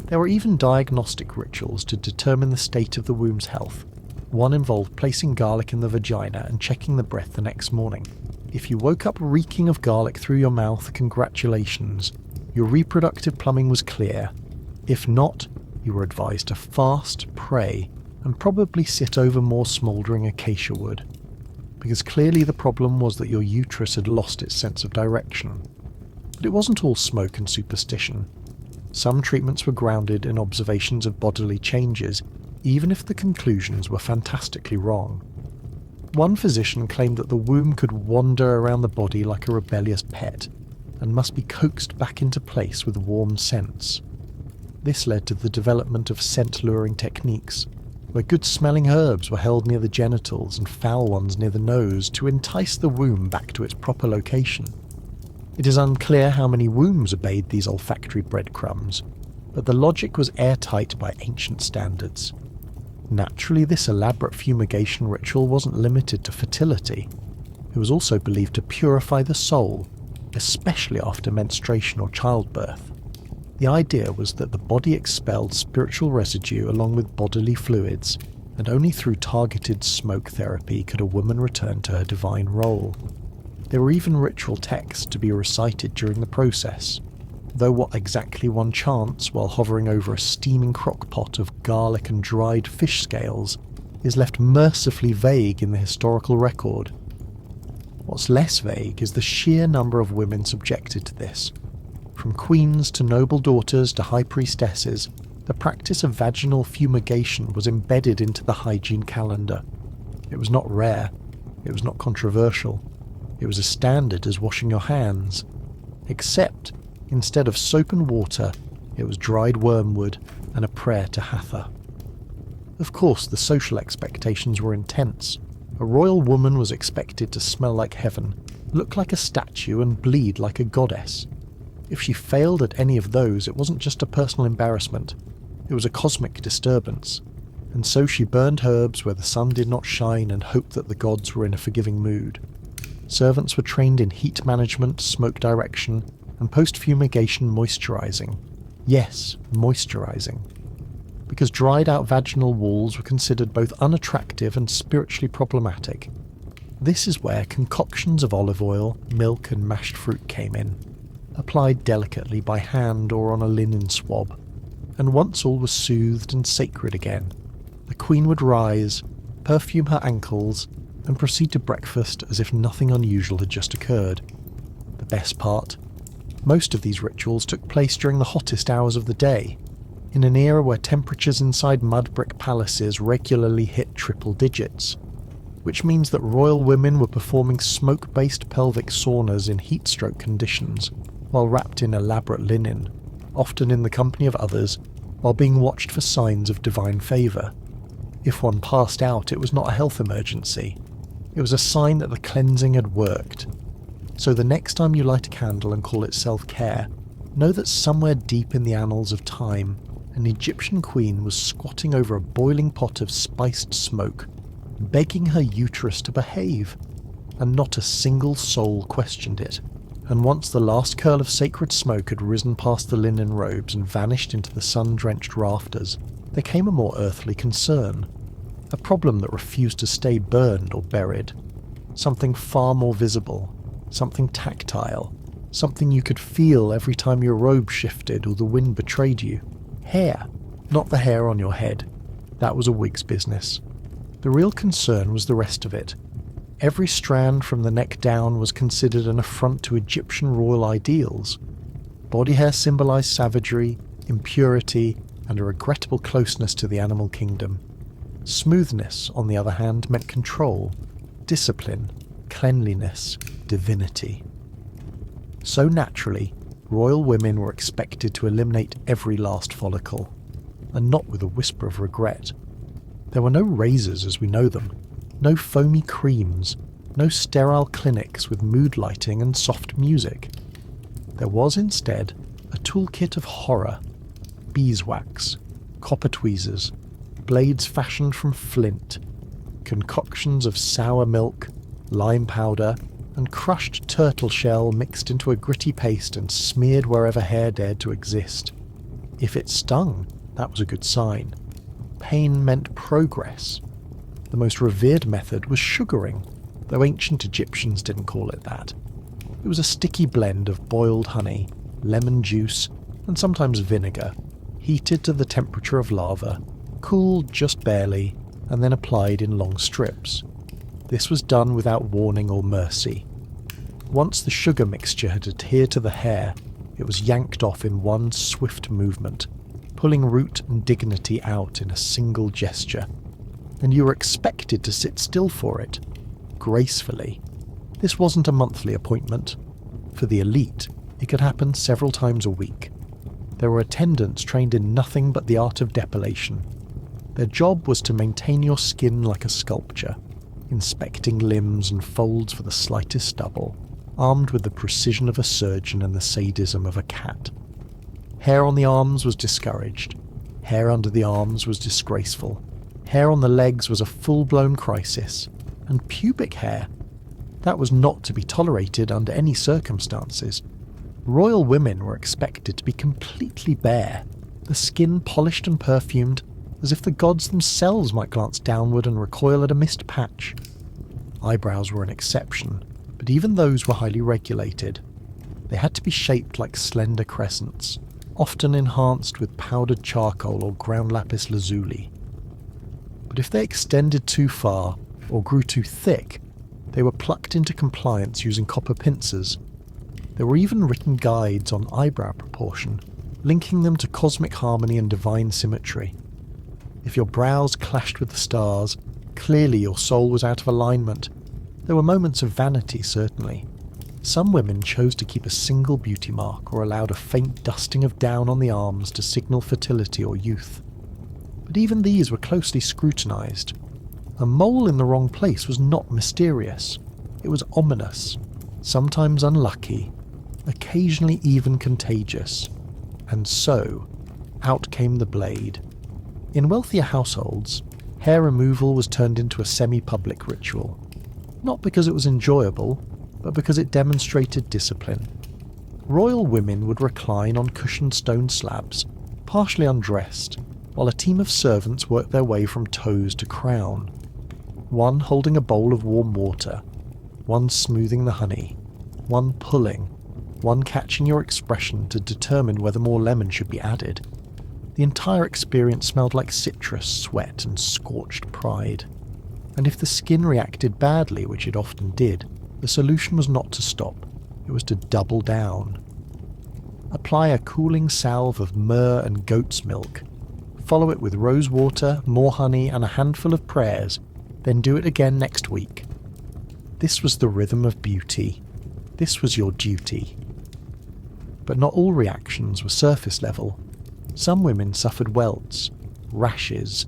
There were even diagnostic rituals to determine the state of the womb's health. One involved placing garlic in the vagina and checking the breath the next morning. If you woke up reeking of garlic through your mouth, congratulations, your reproductive plumbing was clear. If not, you were advised to fast, pray, and probably sit over more smouldering acacia wood. Because clearly the problem was that your uterus had lost its sense of direction. But it wasn't all smoke and superstition. Some treatments were grounded in observations of bodily changes, even if the conclusions were fantastically wrong. One physician claimed that the womb could wander around the body like a rebellious pet, and must be coaxed back into place with warm scents. This led to the development of scent-luring techniques, where good-smelling herbs were held near the genitals and foul ones near the nose to entice the womb back to its proper location. It is unclear how many wombs obeyed these olfactory breadcrumbs, but the logic was airtight by ancient standards. Naturally, this elaborate fumigation ritual wasn't limited to fertility. It was also believed to purify the soul, especially after menstruation or childbirth. The idea was that the body expelled spiritual residue along with bodily fluids, and only through targeted smoke therapy could a woman return to her divine role. There were even ritual texts to be recited during the process, though what exactly one chants while hovering over a steaming crock-pot of garlic and dried fish scales is left mercifully vague in the historical record. What's less vague is the sheer number of women subjected to this. From queens to noble daughters to high priestesses, the practice of vaginal fumigation was embedded into the hygiene calendar. It was not rare, it was not controversial, it was as standard as washing your hands. Except, instead of soap and water, it was dried wormwood and a prayer to Hathor. Of course, the social expectations were intense. A royal woman was expected to smell like heaven, look like a statue, and bleed like a goddess. If she failed at any of those, it wasn't just a personal embarrassment, it was a cosmic disturbance. And so she burned herbs where the sun did not shine and hoped that the gods were in a forgiving mood. Servants were trained in heat management, smoke direction, and post-fumigation moisturizing. Yes, moisturizing. Because dried-out vaginal walls were considered both unattractive and spiritually problematic. This is where concoctions of olive oil, milk, and mashed fruit came in, applied delicately by hand or on a linen swab. And once all was soothed and sacred again, the queen would rise, perfume her ankles, and proceed to breakfast as if nothing unusual had just occurred. The best part, most of these rituals took place during the hottest hours of the day. in an era where temperatures inside mud brick palaces regularly hit triple digits, which means that royal women were performing smoke-based pelvic saunas in heatstroke conditions while wrapped in elaborate linen, often in the company of others, while being watched for signs of divine favour. If one passed out, it was not a health emergency. It was a sign that the cleansing had worked. So the next time you light a candle and call it self-care, know that somewhere deep in the annals of time, an Egyptian queen was squatting over a boiling pot of spiced smoke, begging her uterus to behave, and not a single soul questioned it. And once the last curl of sacred smoke had risen past the linen robes and vanished into the sun-drenched rafters, there came a more earthly concern, a problem that refused to stay burned or buried, something far more visible, something tactile, something you could feel every time your robe shifted or the wind betrayed you. Hair, not the hair on your head. That was a wig's business. The real concern was the rest of it. Every strand from the neck down was considered an affront to Egyptian royal ideals. Body hair symbolised savagery, impurity, and a regrettable closeness to the animal kingdom. Smoothness, on the other hand, meant control, discipline, cleanliness, divinity. So naturally, royal women were expected to eliminate every last follicle, and not with a whisper of regret. There were no razors as we know them, no foamy creams, no sterile clinics with mood lighting and soft music. There was instead a toolkit of horror: beeswax, copper tweezers, blades fashioned from flint, concoctions of sour milk, lime powder, and crushed turtle shell mixed into a gritty paste and smeared wherever hair dared to exist. If it stung, that was a good sign. Pain meant progress. The most revered method was sugaring, though ancient Egyptians didn't call it that. It was a sticky blend of boiled honey, lemon juice, and sometimes vinegar, heated to the temperature of lava, cooled just barely, and then applied in long strips. This was done without warning or mercy. Once the sugar mixture had adhered to the hair, it was yanked off in one swift movement, pulling root and dignity out in a single gesture. And you were expected to sit still for it, gracefully. This wasn't a monthly appointment. For the elite, it could happen several times a week. There were attendants trained in nothing but the art of depilation. Their job was to maintain your skin like a sculpture, inspecting limbs and folds for the slightest stubble, armed with the precision of a surgeon and the sadism of a cat. Hair on the arms was discouraged. Hair under the arms was disgraceful. Hair on the legs was a full-blown crisis. And pubic hair, that was not to be tolerated under any circumstances. Royal women were expected to be completely bare, the skin polished and perfumed, as if the gods themselves might glance downward and recoil at a missed patch. Eyebrows were an exception, but even those were highly regulated. They had to be shaped like slender crescents, often enhanced with powdered charcoal or ground lapis lazuli. But if they extended too far or grew too thick, they were plucked into compliance using copper pincers. There were even written guides on eyebrow proportion, linking them to cosmic harmony and divine symmetry. If your brows clashed with the stars, clearly your soul was out of alignment. There were moments of vanity, certainly. Some women chose to keep a single beauty mark or allowed a faint dusting of down on the arms to signal fertility or youth. But even these were closely scrutinized. A mole in the wrong place was not mysterious. It was ominous, sometimes unlucky, occasionally even contagious. And so, out came the blade. In wealthier households, hair removal was turned into a semi-public ritual. Not because it was enjoyable, but because it demonstrated discipline. Royal women would recline on cushioned stone slabs, partially undressed, while a team of servants worked their way from toes to crown. One holding a bowl of warm water, one smoothing the honey, one pulling, one catching your expression to determine whether more lemon should be added. The entire experience smelled like citrus, sweat, and scorched pride. And if the skin reacted badly, which it often did, the solution was not to stop, it was to double down. Apply a cooling salve of myrrh and goat's milk. Follow it with rose water, more honey, and a handful of prayers, then do it again next week. This was the rhythm of beauty. This was your duty. But not all reactions were surface level. Some women suffered welts, rashes,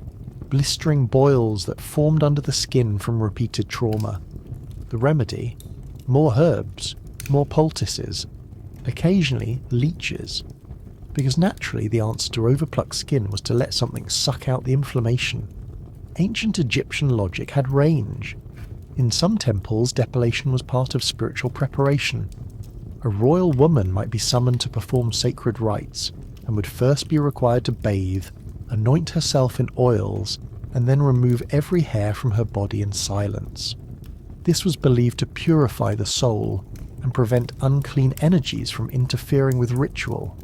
blistering boils that formed under the skin from repeated trauma. The remedy? More herbs, more poultices, occasionally leeches, because naturally the answer to overplucked skin was to let something suck out the inflammation. Ancient Egyptian logic had range. In some temples, depilation was part of spiritual preparation. A royal woman might be summoned to perform sacred rites, and would first be required to bathe, anoint herself in oils, and then remove every hair from her body in silence. This was believed to purify the soul and prevent unclean energies from interfering with ritual,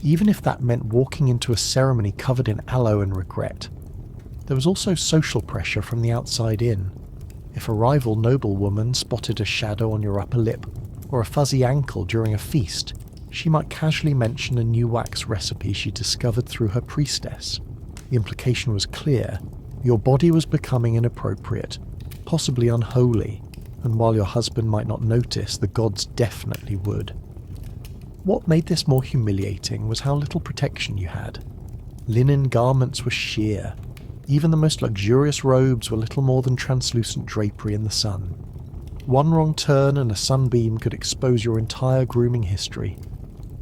even if that meant walking into a ceremony covered in aloe and regret. There was also social pressure from the outside in. If a rival noblewoman spotted a shadow on your upper lip or a fuzzy ankle during a feast, she might casually mention a new wax recipe she discovered through her priestess. The implication was clear. Your body was becoming inappropriate, possibly unholy, and while your husband might not notice, the gods definitely would. What made this more humiliating was how little protection you had. Linen garments were sheer. Even the most luxurious robes were little more than translucent drapery in the sun. One wrong turn and a sunbeam could expose your entire grooming history.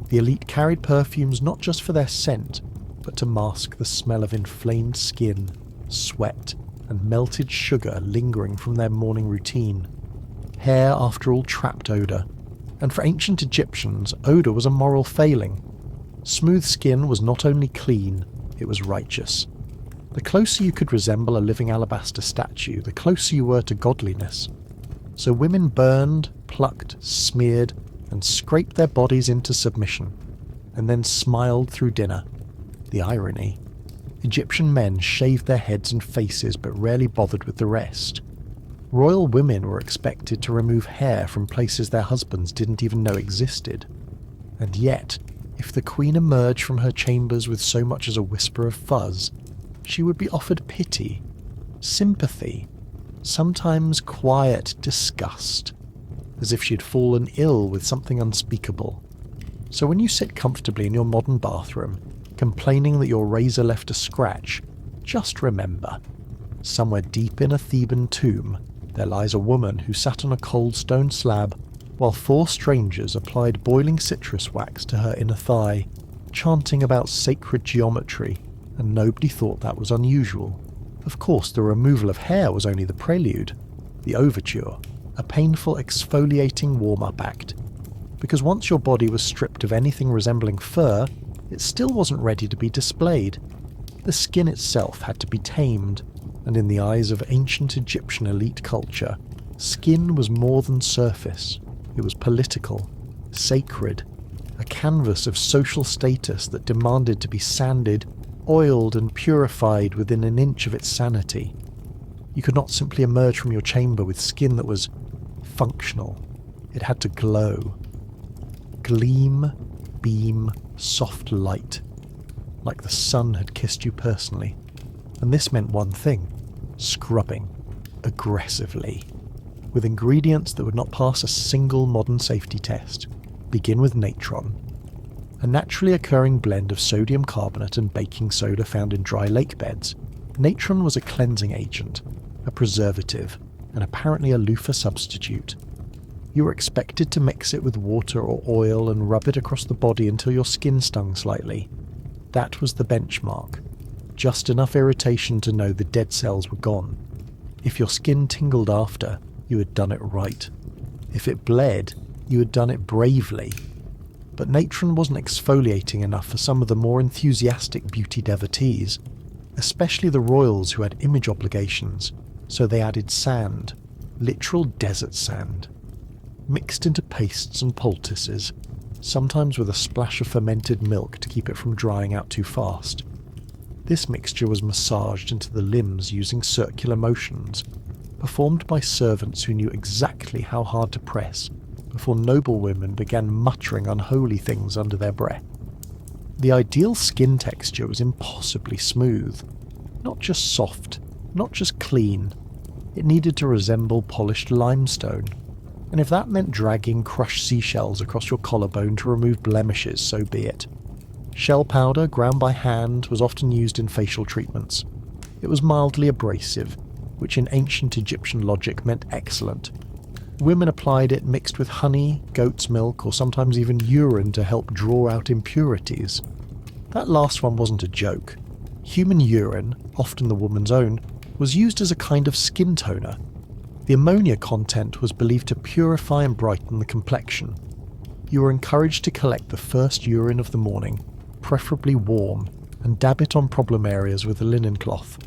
The elite carried perfumes not just for their scent, but to mask the smell of inflamed skin, sweat, and melted sugar lingering from their morning routine. Hair, after all, trapped odor, and for ancient Egyptians, odor was a moral failing. Smooth skin was not only clean, it was righteous. The closer you could resemble a living alabaster statue, the closer you were to godliness. So women burned, plucked, smeared, and scraped their bodies into submission, and then smiled through dinner. The irony. Egyptian men shaved their heads and faces but rarely bothered with the rest. Royal women were expected to remove hair from places their husbands didn't even know existed. And yet, if the queen emerged from her chambers with so much as a whisper of fuzz, she would be offered pity, sympathy, sometimes quiet disgust, as if she had fallen ill with something unspeakable. So when you sit comfortably in your modern bathroom, complaining that your razor left a scratch, just remember, somewhere deep in a Theban tomb, there lies a woman who sat on a cold stone slab while 4 strangers applied boiling citrus wax to her inner thigh, chanting about sacred geometry, and nobody thought that was unusual. Of course, the removal of hair was only the prelude, the overture, a painful exfoliating warm-up act, because once your body was stripped of anything resembling fur, it still wasn't ready to be displayed. The skin itself had to be tamed, and in the eyes of ancient Egyptian elite culture, skin was more than surface. It was political, sacred, a canvas of social status that demanded to be sanded, oiled and purified within an inch of its sanity. You could not simply emerge from your chamber with skin that was functional. It had to glow. Gleam, beam, soft light, like the sun had kissed you personally. And this meant one thing: scrubbing, aggressively, with ingredients that would not pass a single modern safety test. Begin with natron, a naturally occurring blend of sodium carbonate and baking soda found in dry lake beds. Natron was a cleansing agent, a preservative, and apparently a loofah substitute. You were expected to mix it with water or oil and rub it across the body until your skin stung slightly. That was the benchmark. Just enough irritation to know the dead cells were gone. If your skin tingled after, you had done it right. If it bled, you had done it bravely. But natron wasn't exfoliating enough for some of the more enthusiastic beauty devotees, especially the royals who had image obligations, so they added sand, literal desert sand, mixed into pastes and poultices, sometimes with a splash of fermented milk to keep it from drying out too fast. This mixture was massaged into the limbs using circular motions, performed by servants who knew exactly how hard to press before noblewomen began muttering unholy things under their breath. The ideal skin texture was impossibly smooth. Not just soft, not just clean. It needed to resemble polished limestone. And if that meant dragging crushed seashells across your collarbone to remove blemishes, so be it. Shell powder, ground by hand, was often used in facial treatments. It was mildly abrasive, which in ancient Egyptian logic meant excellent. Women applied it mixed with honey, goat's milk, or sometimes even urine to help draw out impurities. That last one wasn't a joke. Human urine, often the woman's own, was used as a kind of skin toner. The ammonia content was believed to purify and brighten the complexion. You were encouraged to collect the first urine of the morning, preferably warm, and dab it on problem areas with a linen cloth.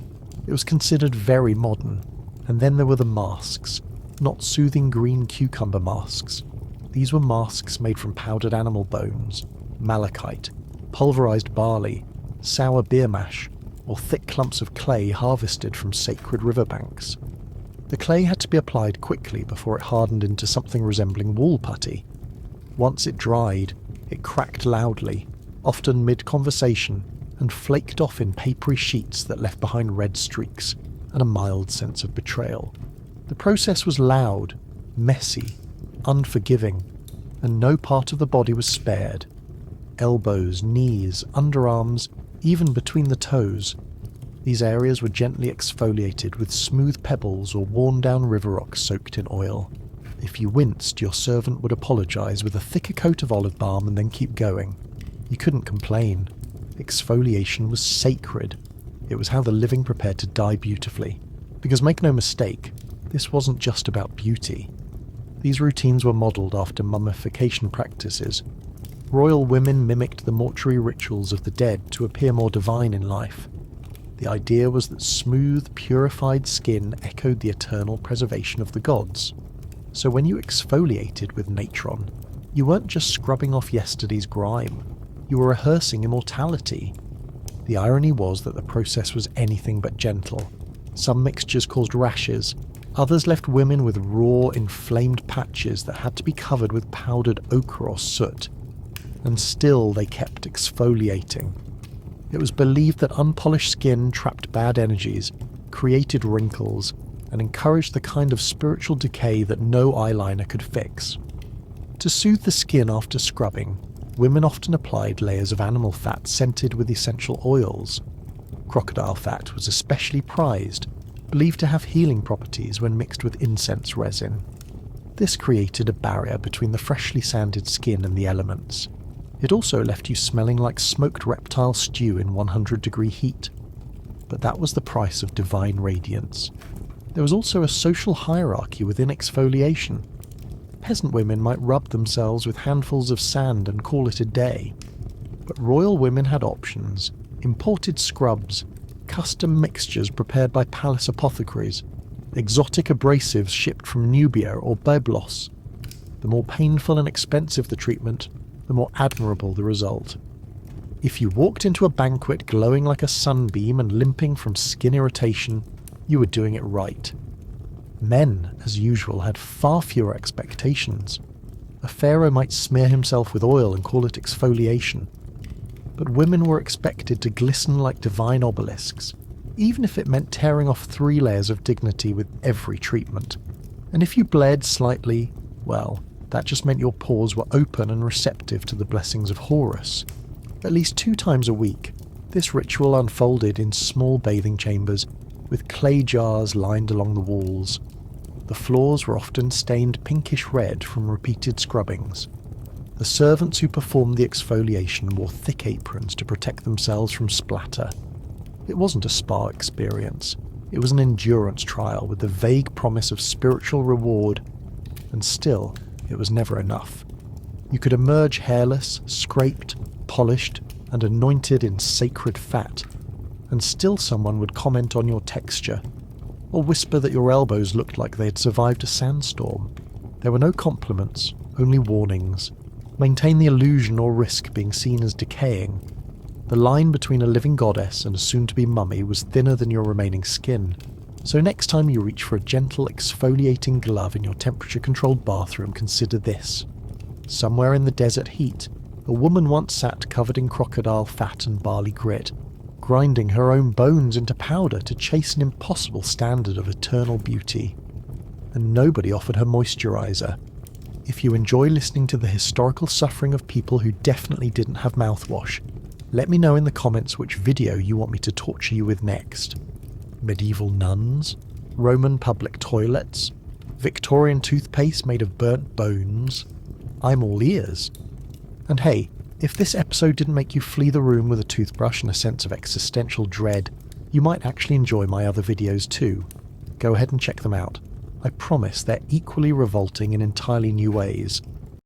It was considered very modern. And then there were the masks, not soothing green cucumber masks. These were masks made from powdered animal bones, malachite, pulverized barley, sour beer mash, or thick clumps of clay harvested from sacred riverbanks. The clay had to be applied quickly before it hardened into something resembling wall putty. Once it dried, it cracked loudly, often mid-conversation, and flaked off in papery sheets that left behind red streaks and a mild sense of betrayal. The process was loud, messy, unforgiving, and no part of the body was spared. Elbows, knees, underarms, even between the toes. These areas were gently exfoliated with smooth pebbles or worn-down river rocks soaked in oil. If you winced, your servant would apologize with a thicker coat of olive balm and then keep going. You couldn't complain. Exfoliation was sacred. It was how the living prepared to die beautifully. Because make no mistake, this wasn't just about beauty. These routines were modelled after mummification practices. Royal women mimicked the mortuary rituals of the dead to appear more divine in life. The idea was that smooth, purified skin echoed the eternal preservation of the gods. So when you exfoliated with natron, you weren't just scrubbing off yesterday's grime, you were rehearsing immortality. The irony was that the process was anything but gentle. Some mixtures caused rashes, others left women with raw, inflamed patches that had to be covered with powdered ochre or soot. And still they kept exfoliating. It was believed that unpolished skin trapped bad energies, created wrinkles, and encouraged the kind of spiritual decay that no eyeliner could fix. To soothe the skin after scrubbing, women often applied layers of animal fat scented with essential oils. Crocodile fat was especially prized, believed to have healing properties when mixed with incense resin. This created a barrier between the freshly sanded skin and the elements. It also left you smelling like smoked reptile stew in 100-degree heat. But that was the price of divine radiance. There was also a social hierarchy within exfoliation. Peasant women might rub themselves with handfuls of sand and call it a day. But royal women had options, imported scrubs, custom mixtures prepared by palace apothecaries, exotic abrasives shipped from Nubia or Byblos. The more painful and expensive the treatment, the more admirable the result. If you walked into a banquet glowing like a sunbeam and limping from skin irritation, you were doing it right. Men, as usual, had far fewer expectations. A pharaoh might smear himself with oil and call it exfoliation. But women were expected to glisten like divine obelisks, even if it meant tearing off 3 layers of dignity with every treatment. And if you bled slightly, well, that just meant your pores were open and receptive to the blessings of Horus. At least 2 times a week, this ritual unfolded in small bathing chambers with clay jars lined along the walls. The floors were often stained pinkish red from repeated scrubbings. The servants who performed the exfoliation wore thick aprons to protect themselves from splatter. It wasn't a spa experience. It was an endurance trial with the vague promise of spiritual reward. And still, it was never enough. You could emerge hairless, scraped, polished, and anointed in sacred fat, and still someone would comment on your texture, or whisper that your elbows looked like they had survived a sandstorm. There were no compliments, only warnings. Maintain the illusion or risk being seen as decaying. The line between a living goddess and a soon-to-be mummy was thinner than your remaining skin, So next time you reach for a gentle exfoliating glove in your temperature-controlled bathroom, consider this. Somewhere in the desert heat, a woman once sat covered in crocodile fat and barley grit, grinding her own bones into powder to chase an impossible standard of eternal beauty. And nobody offered her moisturiser. If you enjoy listening to the historical suffering of people who definitely didn't have mouthwash, let me know in the comments which video you want me to torture you with next. Medieval nuns? Roman public toilets? Victorian toothpaste made of burnt bones? I'm all ears. And hey, if this episode didn't make you flee the room with a toothbrush and a sense of existential dread, you might actually enjoy my other videos too. Go ahead and check them out. I promise they're equally revolting in entirely new ways.